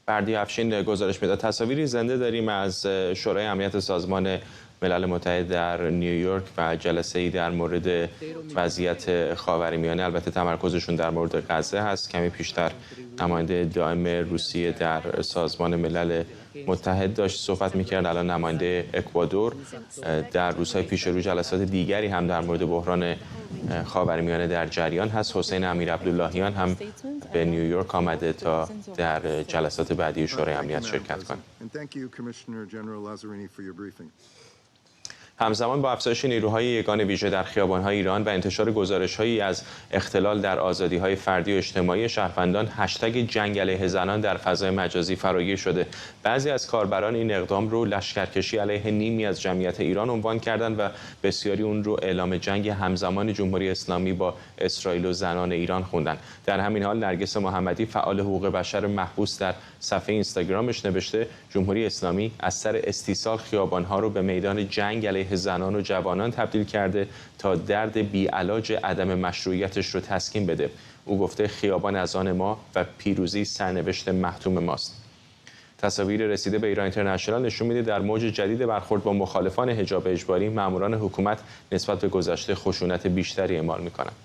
بردیا افشین گزارش میداد. تصاویری زنده داریم از شورای امنیت سازمان ملل متحد در نیویورک و جلسه‌ای در مورد وضعیت خاورمیانه. البته تمرکزشون در مورد غزه هست. کمی پیشتر نماینده دائم روسیه در سازمان ملل متحد داشت صحبت می‌کرد. الان نماینده اکوادور در روزهای پیش رو جلسات دیگری هم در مورد بحران خاورمیانه در جریان هست. حسین امیرعبداللهیان هم به نیویورک آمده تا در جلسات بعدی شورای امنیت شرکت کنه. همزمان با افزایش نیروهای یگان ویژه در خیابان‌های ایران و انتشار گزارش‌هایی از اختلال در آزادی‌های فردی و اجتماعی شهروندان، هشتگ جنگ علیه زنان در فضای مجازی فراگیر شده. بعضی از کاربران این اقدام رو لشکرکشی علیه نیمی از جمعیت ایران عنوان کردند و بسیاری اون رو اعلام جنگ همزمان جمهوری اسلامی با اسرائیل و زنان ایران خوندن. در همین حال نرگس محمدی فعال حقوق بشر محبوس در صفحه اینستاگرامش نوشته جمهوری اسلامی از سر استیصال خیابان‌ها رو به میدان جنگ علیه علیه زنان و جوانان تبدیل کرده تا درد بی‌علاج عدم مشروعیتش رو تسکین بده. او گفته خیابان از آن ما و پیروزی سرنوشت محتوم ماست. تصاویر رسیده به ایران اینترنشنال نشون میده در موج جدید برخورد با مخالفان حجاب اجباری، ماموران حکومت نسبت به گذشته خشونت بیشتری اعمال میکنند.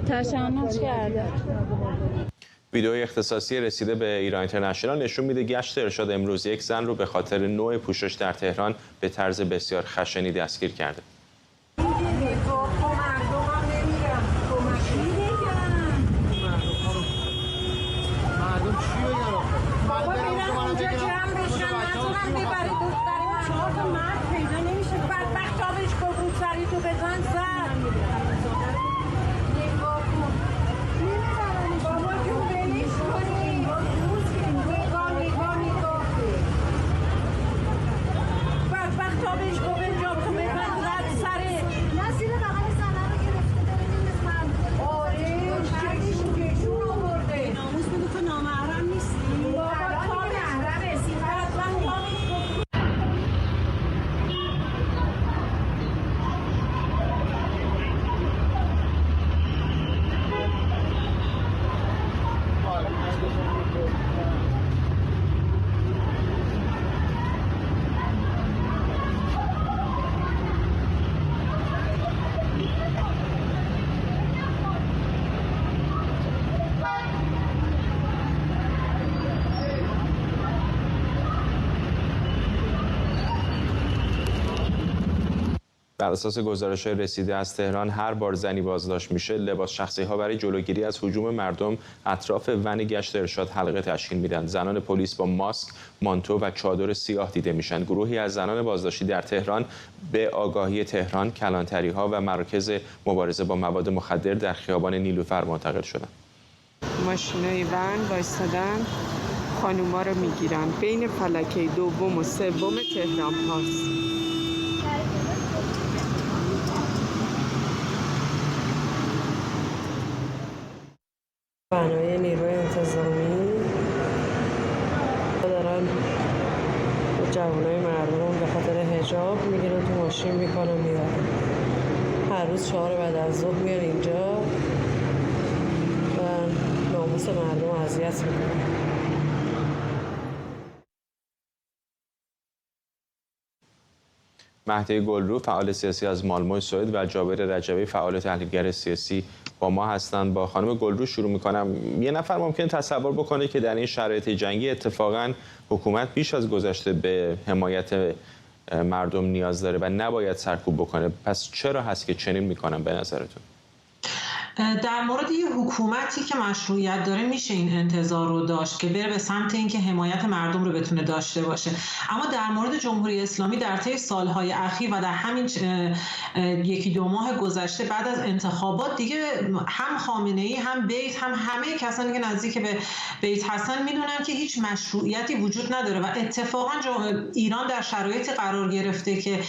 تشنج کرده. ویدئوی اختصاصی رسیده به ایران اینترنشنال نشون میده گشت ارشاد امروز یک زن رو به خاطر نوع پوشش در تهران به طرز بسیار خشنی دستگیر کرده. بر اساس گزارش‌های رسیده از تهران، هر بار زنی بازداشت میشه، لباس شخصی‌ها برای جلوگیری از هجوم مردم اطراف ون گشت ارشاد حلقه تشکیل میدن. زنان پلیس با ماسک، مانتو و چادر سیاه دیده میشن. گروهی از زنان بازداشتی در تهران به آگاهی تهران، کلانتری‌ها و مراکز مبارزه با مواد مخدر در خیابان نیلوفر منتقل شدن. ماشینای ون وایسادن، خانوما رو میگیرن. بین فلکه دوم و سوم تهران هاست. بنای نیروی انتظامی دارن جوانای مردم به خاطر حجاب میگیرن تو ماشین میکنن میبرن. هر روز 4 بعد از ظهر میان اینجا و ناموس مردم اذیت میکنن. مهدی گلرو فعال سیاسی از مالمو سوئد و جابر رجبی فعال تحلیلگر سیاسی با ما هستند. با خانم گلرو شروع میکنم. یه نفر ممکن تصور بکنه که در این شرایط جنگی اتفاقا حکومت بیش از گذشته به حمایت مردم نیاز داره و نباید سرکوب بکنه. پس چرا هست که چنین میکنن به نظرتون؟ در مورد یه حکومتی که مشروعیت داره میشه این انتظار رو داشت که بره به سمت اینکه حمایت مردم رو بتونه داشته باشه. اما در مورد جمهوری اسلامی در طی سالهای اخیر و در همین 1-2 ماه گذشته بعد از انتخابات دیگه هم خامنه‌ای هم بیت هم همه کسانی که نزدیک به بیت هستن میدونن که هیچ مشروعیتی وجود نداره و اتفاقا ایران در شرایطی قرار گرفته که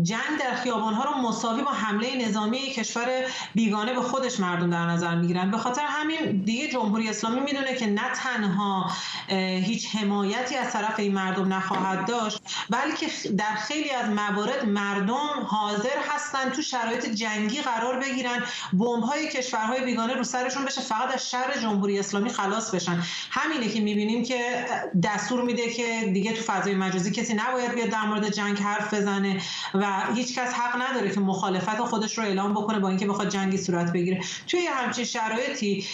جنگ در خیابان‌ها رو مساوی با حمله نظامی کشور بیگانه به خودش مردم در نظر میگیرن. به خاطر همین دیگه جمهوری اسلامی میدونه که نه تنها هیچ حمایتی از طرف این مردم نخواهد داشت، بلکه در خیلی از موارد مردم حاضر هستن تو شرایط جنگی قرار بگیرن، بمب‌های کشورهای بیگانه رو سرشون بشه فقط از شر جمهوری اسلامی خلاص بشن. همینه که می‌بینیم که دستور میده که دیگه تو فضای مجازی کسی نباید بیاد در مورد جنگ حرف بزنه و هیچ کس حق نداره که مخالفت خودش رو اعلام بکنه با اینکه بخواد جنگی صورت بگیره. توی همچین شرایطی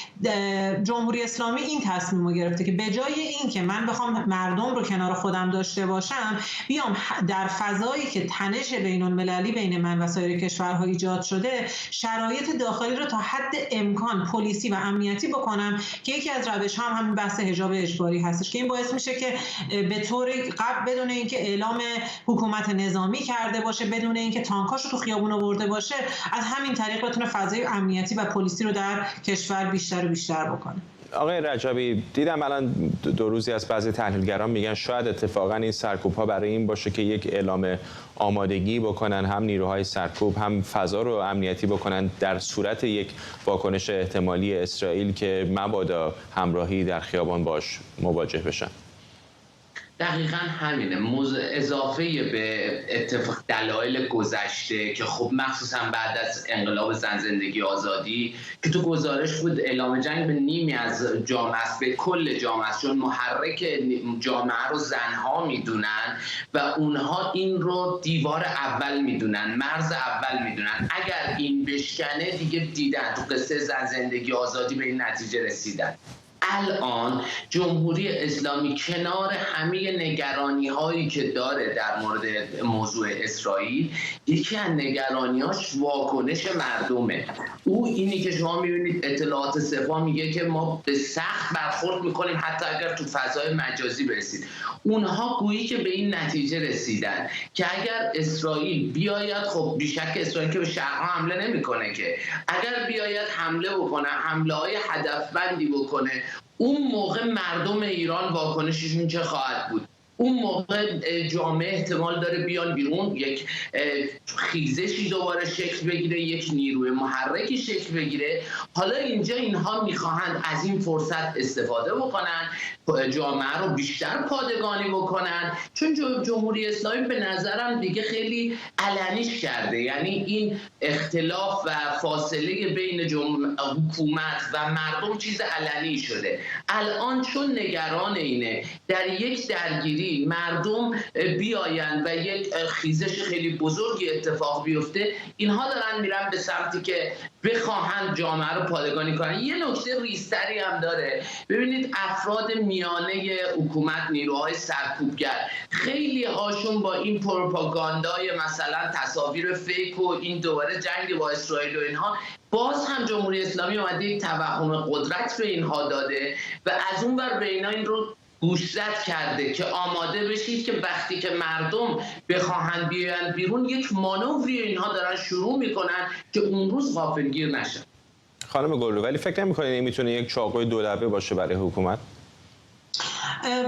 جمهوری اسلامی این تصمیم رو گرفته که به جای اینکه من بخوام مردم رو کنار خودم داشته باشم، بیام در فضایی که تنش بین‌المللی بین من و سایر کشورها ایجاد شده شرایط داخلی رو تا حد امکان پلیسی و امنیتی بکنم که یکی از روش‌ها هم همین بحث حجاب اجباری هستش که این باعث میشه که به طور قبل بدون اینکه اعلام حکومت نظامی کرده باشه، بدون اینکه تانکاشو تو خیابون آورده باشه، از همین طریق بتونه فضای امنیتی و پلیسی رو در کشور بیشتر و بیشتر بکنه. آقای رجبی، دیدم الان 2 روزی از بعضی تحلیلگران میگن شاید اتفاقا این سرکوب‌ها برای این باشه که یک اعلام آمادگی بکنن، هم نیروهای سرکوب هم فضا رو امنیتی بکنن در صورت یک واکنش احتمالی اسرائیل که مبادا همراهی در خیابان باش مواجه بشن. دقیقاً همینه. اضافه به اتفاق دلایل گذشته که خب مخصوصا بعد از انقلاب زن زندگی آزادی که تو گزارش بود اعلام جنگ به نیمی از جامعه است، به کل جامعه است، چون محرک جامعه رو زنها میدونن و اونها این رو دیوار اول میدونن، مرز اول میدونن. اگر این بشکنه دیگه دیدن تو قصه زن زندگی آزادی به این نتیجه رسیدن. الان جمهوری اسلامی کنار همه نگرانی هایی که داره در مورد موضوع اسرائیل، یکی از نگرانیاش واکنش مردمه. او اینی که شما میبینید اطلاعات سپاه میگه که ما به سخت برخورد میکنیم حتی اگر تو فضای مجازی برسید. اونها گویی که به این نتیجه رسیدن که اگر اسرائیل بیاید، خب بیشک اسرائیل که به شهرها حمله نمیکنه که، اگر بیاید حمله بکنه، حمله های هدفمندی بکنه، اون موقع مردم ایران واکنششون چه خواهد بود؟ اون موقع جامعه احتمال داره بیان بیرون، یک خیزشی دوباره شکل بگیره، یک نیروی محرکی شکل بگیره. حالا اینجا اینها میخواهند از این فرصت استفاده بکنن، جامعه رو بیشتر پادگانی بکنن، چون جمهوری اسلامی به نظرم دیگه خیلی علنیش کرده. یعنی این اختلاف و فاصله بین حکومت و مردم چیز علنی شده. الان چون نگران اینه در یک درگیری مردم بیاین و یک خیزش خیلی بزرگی اتفاق بیفته، اینها دارن میرن به سمتی که بخواهند جامعه رو پادگانی کنن. یه نکته ریزتری هم داره. ببینید افراد میانه حکومت، نیروهای سرکوبگر، خیلی هاشون با این پروپاگاندای مثلا تصاویر فیک و این دوباره جنگ با اسرائیل و اینها، باز هم جمهوری اسلامی اومده یک توهم قدرت به اینها داده و از اون ور به اینا این رو گوشزد کرده که آماده بشید که وقتی که مردم بخواهند بیاین بیرون یک مانوری اینها دارن شروع میکنن که اون روز غافلگیر نشن. خانم گلرو، ولی فکر نمی‌کنید این میتونه یک چاقوی دولبه باشه برای حکومت؟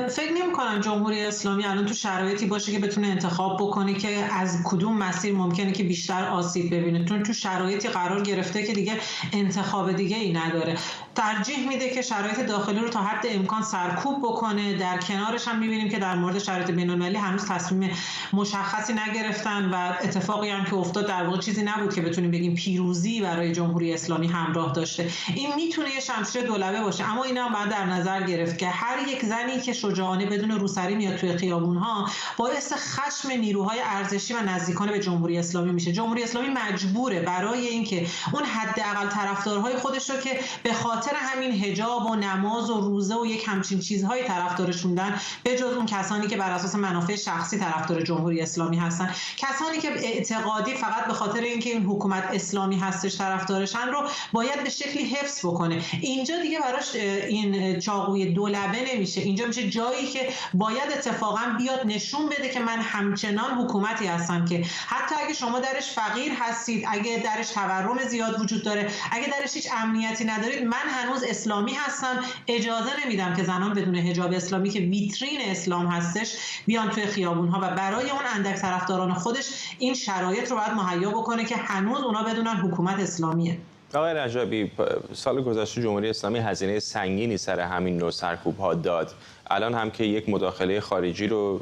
فکر نمی‌کنم جمهوری اسلامی الان تو شرایطی باشه که بتونه انتخاب بکنه که از کدوم مسیر ممکنه که بیشتر آسیب ببینه، چون تو شرایطی قرار گرفته که دیگه انتخاب دیگه ای نداره. ترجیح میده که شرایط داخلی رو تا حد امکان سرکوب بکنه. در کنارش هم می‌بینیم که در مورد شرایط بین‌المللی هنوز تصمیم مشخصی نگرفتن و اتفاقی هم که افتاد در واقع چیزی نبود که بتونیم بگیم پیروزی برای جمهوری اسلامی همراه داشته. این میتونه یه شمشیر دولبه باشه، اما اینا هم باید در نظر گرفت که هر یک زنی که شجاعانه بدون روسری میاد توی خیابون‌ها باعث خشم نیروهای ارزشی و نزدیکان به جمهوری اسلامی میشه. جمهوری اسلامی مجبوره برای اینکه اون حداقل طرفدارهای خودش رو که به خاطر همین حجاب و نماز و روزه و یک همچین چیزهای طرفدارش موندن، به جز اون کسانی که بر اساس منافع شخصی طرفدار جمهوری اسلامی هستن، کسانی که اعتقادی فقط به خاطر اینکه این حکومت اسلامی هستش طرفدارشن رو باید به شکلی حفظ بکنه. اینجا دیگه براش این چاقوی دولبه نمیشه. اینجا میشه جایی که باید اتفاقا بیاد نشون بده که من همچنان حکومتی هستم که حتی اگه شما درش فقیر هستید، اگه درش تورم زیاد وجود داره، اگه درش هیچ امنیتی ندارید، من هنوز اسلامی هستم. اجازه نمیدم که زنان بدون حجاب اسلامی که ویترین اسلام هستش بیان توی خیابون‌ها و برای اون اندک طرفداران خودش این شرایط رو باید مهیا بکنه که هنوز اونا بدونن حکومت اسلامیه. آقای رجبی، سال گذشته جمهوری اسلامی هزینه سنگینی سر همین نوع سرکوب‌ها داد. الان هم که یک مداخله خارجی رو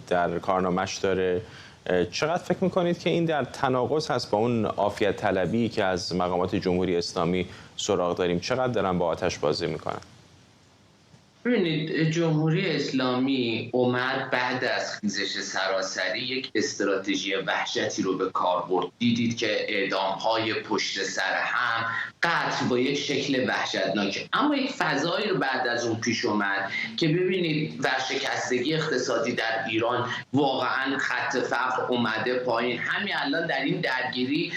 در کارنامه‌اش داره، چقدر فکر می‌کنید که این در تناقض هست با اون عافیت طلبی که از مقامات جمهوری اسلامی سراغ داریم؟ چقدر دارن با آتش بازی می‌کنن؟ ببینید، جمهوری اسلامی اومد بعد از خیزش سراسری یک استراتژی وحشتی رو به کار برد. دیدید که اعدام‌های پشت سر هم، قتل با یک شکل وحشتناک، اما یک فضایی رو بعد از اون پیش اومد که ببینید ورشکستگی اقتصادی در ایران واقعا خط فقر اومده پایین. همین الان در این درگیری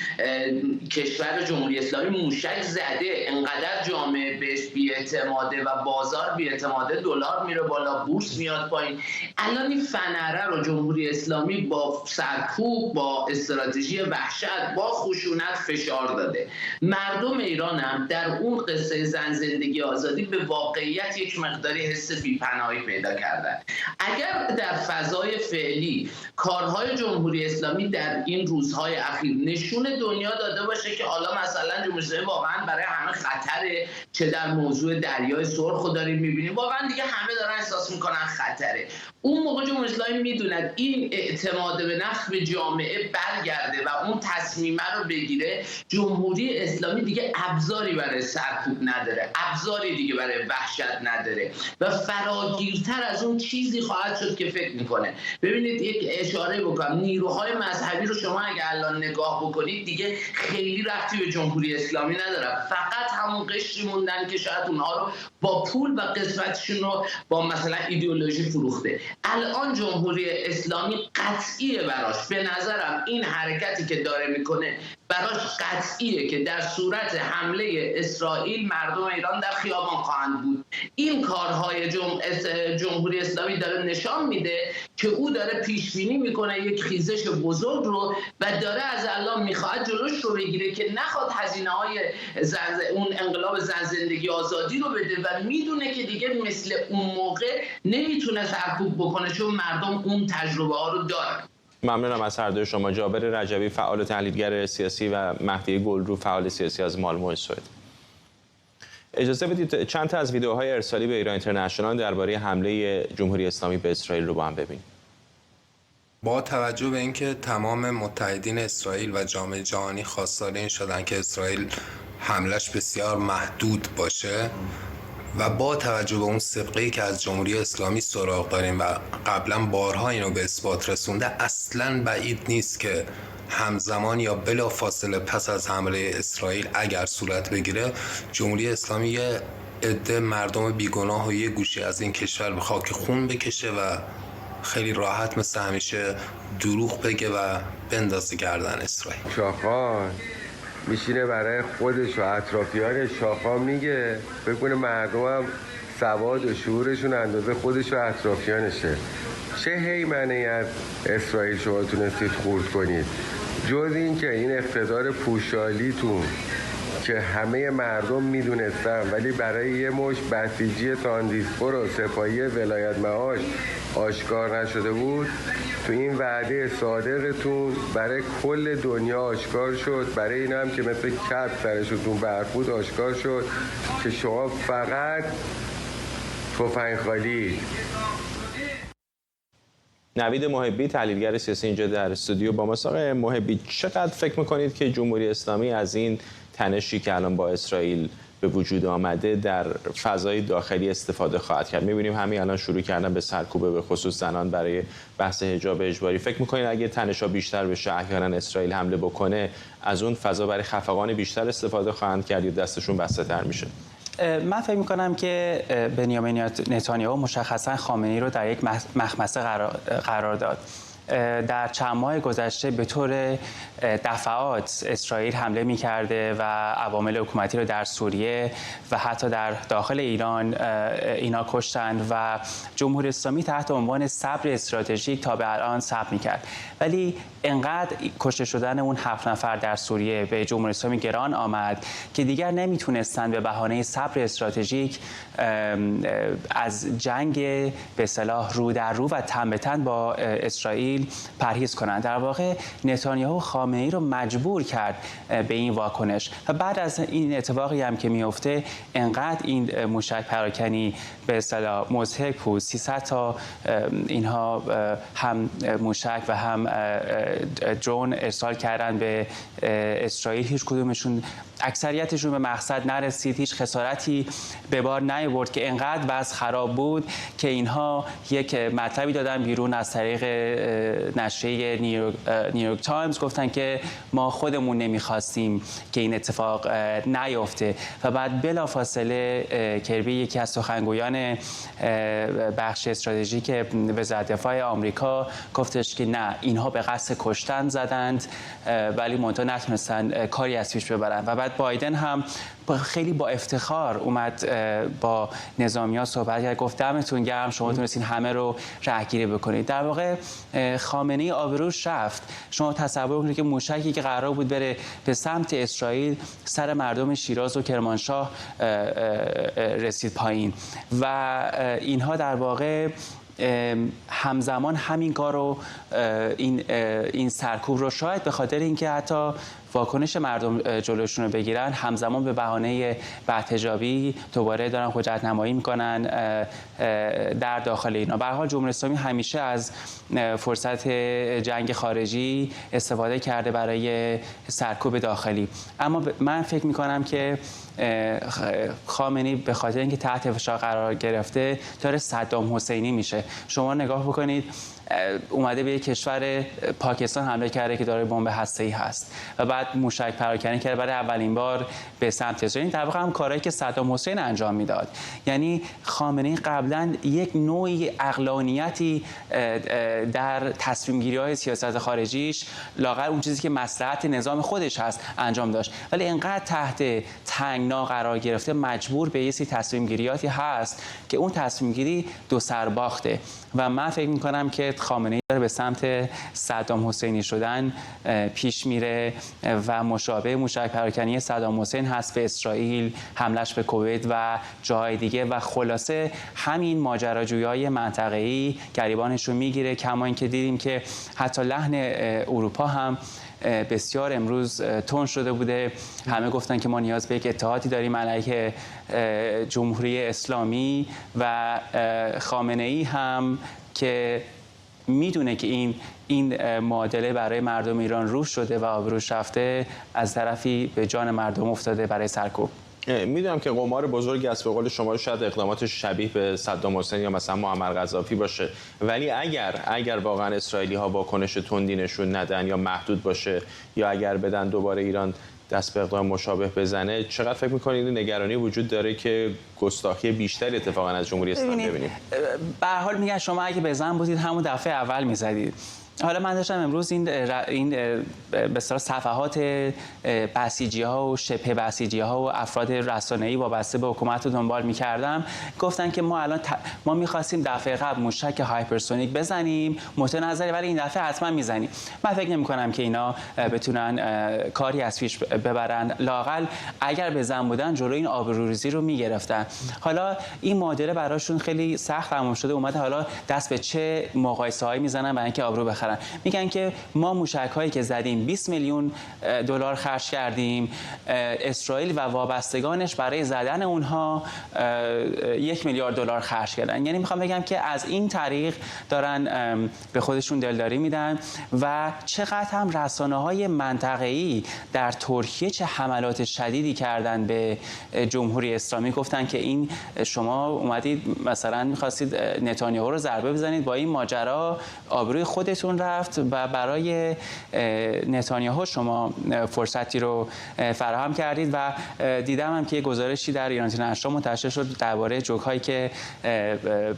کشور جمهوری اسلامی موشک زده، انقدر جامعه بهش بی‌اعتماده و بازار بی‌اعتماده، دلار میره بالا، بورس میاد پایین. الان این فنره رو جمهوری اسلامی با سرکوب، با استراتژی وحشت، با خشونت فشار داده. مردم ایران هم در اون قصه زن زندگی آزادی به واقعیت یک مقداری حس بی‌پناهی پیدا کردن. اگر در فضای فعلی کارهای جمهوری اسلامی در این روزهای اخیر نشون دنیا داده باشه که حالا مثلا جمهوری اسلامی واقعا برای همه خطره، چه در موضوع دریای سرخ رو داریم می‌بینیم، واقعا دیگه همه دارن احساس میکنن خطره. اون موقع جمهوری اسلامی میدوند این اعتماد به نفس به جامعه برگرده و اون تصمیمه رو بگیره. جمهوری اسلامی دیگه ابزاری برای سرکوب نداره، ابزاری دیگه برای وحشت نداره و فراگیرتر از اون چیزی خواهد شد که فکر میکنه. ببینید، یک اشاره بکنم، نیروهای مذهبی رو شما اگه الان نگاه بکنید دیگه خیلی ربطی به جمهوری اسلامی نداره، فقط همون قشری موندن که شاید اونها رو با پول و قسمتشون رو با مثلا ایدئولوژی فروخته. الان جمهوری اسلامی قطعیه براش، به نظرم این حرکتی که داره میکنه براش قطعیه که در صورت حمله اسرائیل مردم ایران در خیابان خواهند بود. این کارهای جمهوری اسلامی داره نشان میده که او داره پیش بینی میکنه یک خیزش بزرگ رو و داره از الان میخواد جلوش رو بگیره که نخواد هزینه‌های اون انقلاب زن زندگی آزادی رو بده و میدونه که دیگه مثل اون موقع نمیتونه سرکوب بکنه چون مردم اون تجربه ها رو دارن. ممنونم از هر دوی شما. جابر رجبی، فعال و تحلیلگر سیاسی، و مهدی گلرو، فعال سیاسی از مالمو سوئد. اجازه بدید چند تا از ویدیوهای ارسالی به ایران اینترنشنال درباره حمله جمهوری اسلامی به اسرائیل رو با هم ببینیم. با توجه به اینکه تمام متحدین اسرائیل و جامعه جهانی خواستار این شدن که اسرائیل حملش بسیار محدود باشه و با توجه به اون سابقه‌ای که از جمهوری اسلامی سراغ داریم و قبلا بارها اینو به اثبات رسونده، اصلاً بعید نیست که همزمان یا بلافاصله پس از حمله اسرائیل اگر صورت بگیره جمهوری اسلامی یه عده مردم بیگناه و یه گوشه از این کشور به خاک خون بکشه و خیلی راحت مثل همیشه دروغ بگه و بندازه گردن اسرائیل. شاخان میشینه برای خودش و اطرافیان شاخان میگه بکنه مردم هم سواد و شعورشون اندازه خودش و اطرافیانشه. چه هیمنه از اسرائیل شما تونستید خورد کنید جز این که این اقتدار پوشالیتون که همه مردم میدونستن ولی برای یه مش بسیجی تاندیسپور و سپاهی ولایت معاش آشکار نشده بود، تو این وعده صادقتون برای کل دنیا آشکار شد. برای این هم که مثل کپ سرشتون برف بود آشکار شد که شما فقط تفنگ خالی. نوید محبی، تحلیلگر سیاسی، اینجا در استودیو با ما. آقای محبی، چقدر فکر میکنید که جمهوری اسلامی از این تنشی که الان با اسرائیل به وجود آمده در فضای داخلی استفاده خواهد کرد؟ می‌بینیم همین الان شروع کردن به سرکوب به خصوص زنان برای بحث حجاب اجباری. فکر می‌کنید اگه تنش‌ها بیشتر بشه، احیانا اسرائیل حمله بکنه، از اون فضا برای خفقان بیشتر استفاده خواهند کرد یا دستشون بسته‌تر میشه؟ من فکر می‌کنم که بنیامین نتانیاهو مشخصاً خامنه‌ای رو در یک مخمصه قرار داد. در چند ماه گذشته به طور دفعات اسرائیل حمله می‌کرده و عوامل حکومتی رو در سوریه و حتی در داخل ایران اینا کشتند و جمهوری اسلامی تحت عنوان صبر استراتژیک تا به الان صبر می‌کرد. ولی انقدر کشته شدن اون 7 نفر در سوریه به جمهوری اسلامی گران آمد که دیگر نمیتونستند به بهانه صبر استراتژیک از جنگ به اصطلاح رو در رو و تن به تن با اسرائیل اسرائیل پرهیز کنند. در واقع نتانیاهو خامنه‌ای رو مجبور کرد به این واکنش و بعد از این اتفاقی هم که میفته انقدر این موشک پراکنی به اصطلاح مضحک بود. 300 تا اینها هم موشک و هم درون ارسال کردن به اسرائیل، هیچ کدومشون اکثریتشون به مقصد نرسید، هیچ خسارتی به بار نیاورد که انقدر وضع خراب بود که اینها یک مطلبی دادن بیرون از طریق نشریه نیویورک تایمز، گفتن که ما خودمون نمیخواستیم که این اتفاق نیفته و بعد بلافاصله کربی یکی از سخنگویان بخش استراتژیک وزارت دفاع آمریکا گفتش که نه، اینها به قصد کشتن زدند ولی منتها نتونستن کاری از پیش ببرن. و بعد بایدن هم خیلی با افتخار اومد با نظامی‌ها صحبت کرد، گفت دمتون گرم شما تونستین همه رو رهگیری بکنید. در واقع خامنه‌ای آبروش رفت. شما تصور کنید که موشکی که قرار بود بره به سمت اسرائیل سر مردم شیراز و کرمانشاه رسید پایین و اینها در واقع همزمان همین کار رو این سرکوب رو شاید به خاطر اینکه حتی واکنش مردم جلوشون رو بگیرن همزمان به بهانه بدحجابی دوباره دارن حجت نمایی میکنن در داخل اینا. به هر حال جمهوری اسلامی همیشه از فرصت جنگ خارجی استفاده کرده برای سرکوب داخلی، اما من فکر میکنم که خامنه‌ای به خاطر اینکه تحت فشار قرار گرفته داره صدام حسینی میشه. شما نگاه بکنید، اومده به یک کشور پاکستان حمله کرده که داره بمب هسته‌ای هست و بعد موشک پراکنی کرده برای اولین بار به سمت اسرائیل. در واقع هم کارهایی که صدام حسین انجام میداد. یعنی خامنه‌ای قبلا یک نوعی عقلانیتی در تصمیم گیری‌های سیاست خارجیش، لااقل اون چیزی که مصلحت نظام خودش هست، انجام داشت، ولی انقدر تحت تنگنا قرار گرفته مجبور به یه سری تصمیم گیریاتی هست که اون تصمیم گیری دو سرباخته و من فکر می‌کنم که خامنه‌ای داره به سمت صدام حسینی شدن پیش میره و مشابه موشک پراکنی صدام حسین هست به اسرائیل، حملش به کویت و جاهای دیگه و خلاصه همین ماجراجویی‌های منطقه‌ای گریبانش رو میگیره. کما اینکه دیدیم که حتی لحن اروپا هم بسیار امروز تند شده بوده. همه گفتن که ما نیاز به یک اتحادی داریم علیه جمهوری اسلامی و خامنه‌ای هم که میدونه که این معادله برای مردم ایران روش شده و آبروش رفته، از طرفی به جان مردم افتاده برای سرکوب. میدونم که قمار بزرگی است، به قول شما شاید اقدامات شبیه به صدام حسین یا مثلا معمر قذافی باشه، ولی اگر واقعا اسرائیلی ها واکنش تندی نشون ندن یا محدود باشه یا اگر بدن دوباره ایران دست به اقدام مشابه بزنه، چقدر فکر می‌کنید نگرانی وجود داره که گستاخی بیشتری اتفاقا از جمهوری اسلامی ببینیم؟ به هر حال میگم شما اگه بزن بودید همون دفعه اول می‌زدید. حالا من داشتم امروز این به اصطلاح صفحات بسیجی‌ها و شبه بسیجی‌ها و افراد رسانه‌ای وابسته به حکومت رو دنبال می‌کردم، گفتن که ما می‌خواستیم دفعه قبل موشک هایپرسونیک بزنیم متنظری، ولی این دفعه حتما می‌زنیم. من فکر نمی‌کنم که اینا بتونن کاری از پیش ببرن. لااقل اگر بزن بودن جلوی این آبروریزی رو می‌گرفتن. حالا این معادله براشون خیلی سخت تمام شده، اومده حالا دست به چه مقایسه‌هایی می‌زنن برای اینکه آبرو بخرن. میگن که ما موشک‌هایی که زدیم 20 میلیون دلار خرج کردیم، اسرائیل و وابستگانش برای زدن اونها 1 میلیارد دلار خرج کردن. یعنی میخوام بگم که از این طریق دارن به خودشون دلداری میدن و چقدر هم رسانه‌های منطقه‌ای در ترکیه چه حملات شدیدی کردن به جمهوری اسلامی. گفتن که این شما اومدید مثلا می‌خواستید نتانیاهو رو ضربه بزنید، با این ماجرا آبروی خودتون رفت و برای نتانیاهو شما فرصتی رو فراهم کردید. و دیدم هم که گزارشی در ایران اینترنشنال منتشر شد درباره جوک‌هایی که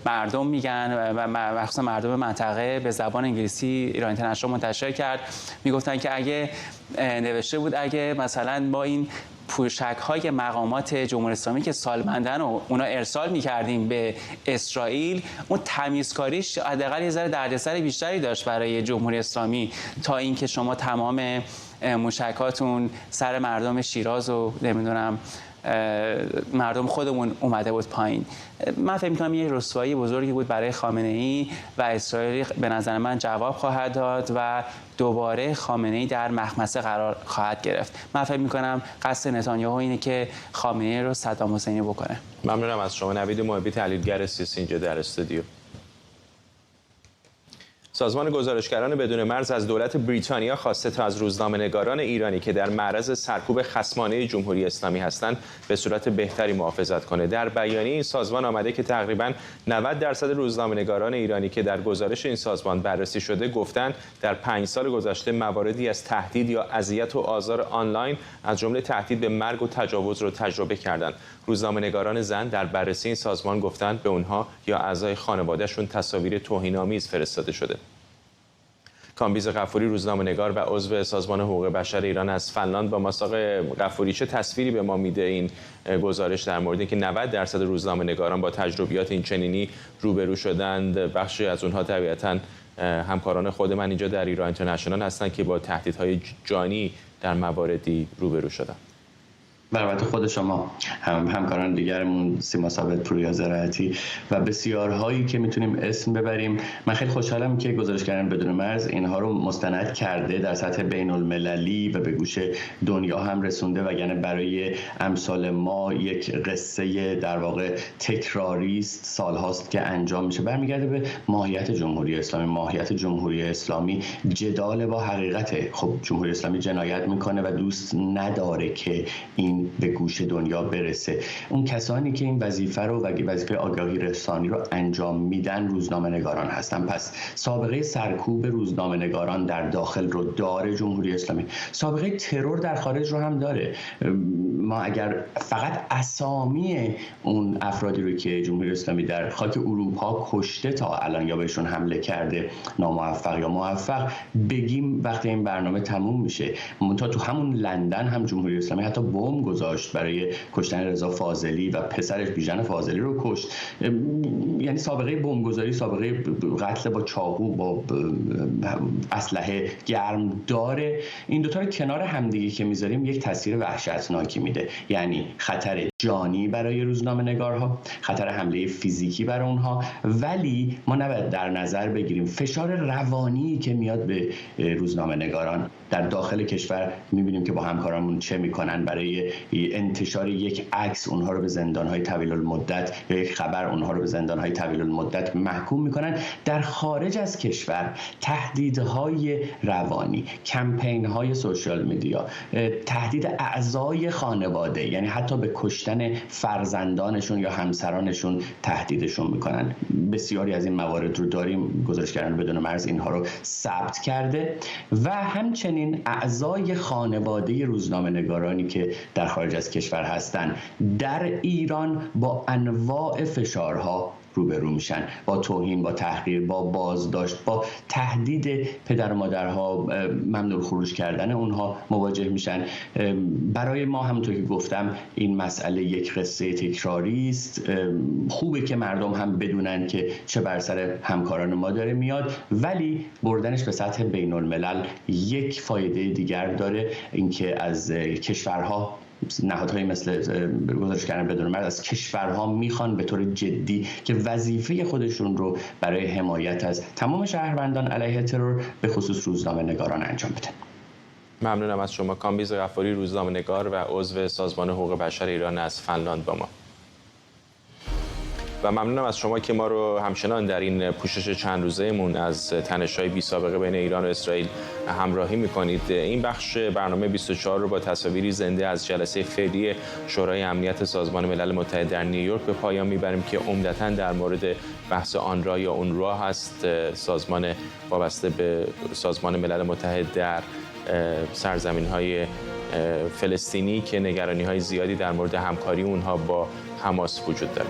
مردم میگن و مخصوصا مردم منطقه به زبان انگلیسی ایران اینترنشنال منتشر کرد. میگفتن که اگه نوشته بود اگه مثلا با این پوشک‌های مقامات جمهوری اسلامی که سالمندن و اونا ارسال می‌کردیم به اسرائیل، اون تمیزکاریش حداقل یه ذره دردسر بیشتری داشت برای جمهوری اسلامی تا اینکه شما تمام موشکاتون سر مردم شیراز و نمیدونم مردم خودمون اومده بود پایین. من فکر می‌کنم یه رسوایی بزرگی بود برای خامنه‌ای و اسرائیل به نظر من جواب خواهد داد و دوباره خامنه‌ای در مخمصه قرار خواهد گرفت. من فکر می‌کنم قصد نتانیاهو اینه که خامنه‌ای رو صدام حسینی بکنه. ممنونم از شما نوید محبی، تحلیلگر سیاسی اینجا در استودیو. سازمان گزارشگران بدون مرز از دولت بریتانیا خواسته تا از روزنامه‌نگاران ایرانی که در معرض سرکوب خصمانه جمهوری اسلامی هستند به صورت بهتری محافظت کنه. در بیانیه این سازمان آمده که تقریباً 90% روزنامه‌نگاران ایرانی که در گزارش این سازمان بررسی شده گفتند در 5 سال گذشته مواردی از تهدید یا اذیت و آزار آنلاین از جمله تهدید به مرگ و تجاوز رو تجربه کردند. روزنامه‌نگاران زن در بررسی این سازمان گفتند به اونها یا اعضای خانواده‌شون تصاویر توهین‌آمیز فرستاده شده. کامبیز غفوری، روزنامه‌نگار و عضو سازمان حقوق بشر ایران از فنلاند، با مساق غفوری چه تصویری به ما میده این گزارش در مورد اینکه 90% روزنامه‌نگاران با تجربیات این چنینی روبرو شدند؟ بخشی از اونها طبیعتاً همکاران خود من اینجا در ایران اینترنشنال هستند که با تهدیدهای جانی در مواردی روبرو شدند. البته خود شما همکاران دیگرمون، سیما ثابت، پوریا زراعتی و بسیارهایی که میتونیم اسم ببریم. من خیلی خوشحالم که گزارشگران بدون مرز اینها رو مستند کرده، در سطح بین المللی و به گوش دنیا هم رسونده، وگرنه برای امثال ما یک قصه در واقع تکراری است، سالهاست که انجام میشه. برمیگرده به ماهیت جمهوری اسلامی. ماهیت جمهوری اسلامی جدال با حقیقته. خب جمهوری اسلامی جنایت میکنه و دوست نداره که این به گوش دنیا برسه. اون کسانی که این وظیفه رو و وظیفه آگاهی رسانی رو انجام میدن روزنامه‌نگاران هستن. پس سابقه سرکوب روزنامه‌نگاران در داخل رو داره جمهوری اسلامی، سابقه ترور در خارج رو هم داره. ما اگر فقط اسامی اون افرادی رو که جمهوری اسلامی در خاک اروپا کشته تا الان یا بهشون حمله کرده، ناموفق یا موفق، بگیم وقتی این برنامه تموم میشه. منتها تو همون لندن هم جمهوری اسلامی حتی بمب گذاشت برای کشتن رضا فاضلی و پسرش بیژن فاضلی رو کشت. یعنی سابقه بمبگذاری، سابقه قتل با چاقو، با اسلحه گرم داره. این دوتا رو کنار همدیگه که میذاریم یک تاثیر وحشتناکی میده. یعنی خطر جانی برای روزنامه‌نگارها، خطر حمله فیزیکی برای اونها، ولی ما نباید در نظر بگیریم فشار روانی که میاد به روزنامه‌نگاران. در داخل کشور میبینیم که با همکارانمون چه میکنن. برای انتشار یک عکس اونها رو به زندان‌های طویل المدت یا یک خبر اونها رو به زندان‌های طویل المدت محکوم میکنن. در خارج از کشور تهدیدهای روانی، کمپین‌های سوشال میدیا، تهدید اعضای خانواده، یعنی حتی به کشتن فرزندانشون یا همسرانشون تهدیدشون میکنن. بسیاری از این موارد رو داریم. گزارشگران بدون مرز اینها رو ثبت کرده و همچنین اعضای خانواده روزنامه‌نگارانی که در خارج از کشور هستند در ایران با انواع فشارها روبرو میشن، با توهین، با تحقیر، با بازداشت، با تهدید پدر و مادرها، ممنوع خروج کردن اونها مواجه میشن. برای ما همونطور که گفتم این مسئله یک قصه تکراری است. خوبه که مردم هم بدونن که چه بر سر همکاران ما داره میاد، ولی بردنش به سطح بین الملل یک فایده دیگر داره، اینکه از کشورها، نهادهایی مثل گزارشگران بدون مرز از کشورها میخوان به طور جدی که وظیفه خودشون رو برای حمایت از تمام شهروندان علیه ترور به خصوص روزنامه‌نگاران انجام بدن. ممنونم از شما. کامبیز غفوری، روزنامه‌نگار و عضو سازمان حقوق بشر ایران از فنلاند با ما. و ممنونم از شما که ما رو همچنان در این پوشش چند روزه‌مون از تنش‌های بی‌سابقه بین ایران و اسرائیل همراهی می‌کنید. این بخش برنامه 24 رو با تصاویری زنده از جلسه فعلی شورای امنیت سازمان ملل متحد در نیویورک به پایان می‌بریم که عمدتاً در مورد بحث آنرا یا اونروا هست، سازمان وابسته به سازمان ملل متحد در سرزمین‌های فلسطینی که نگرانی‌های زیادی در مورد همکاری اونها با حماس وجود داره.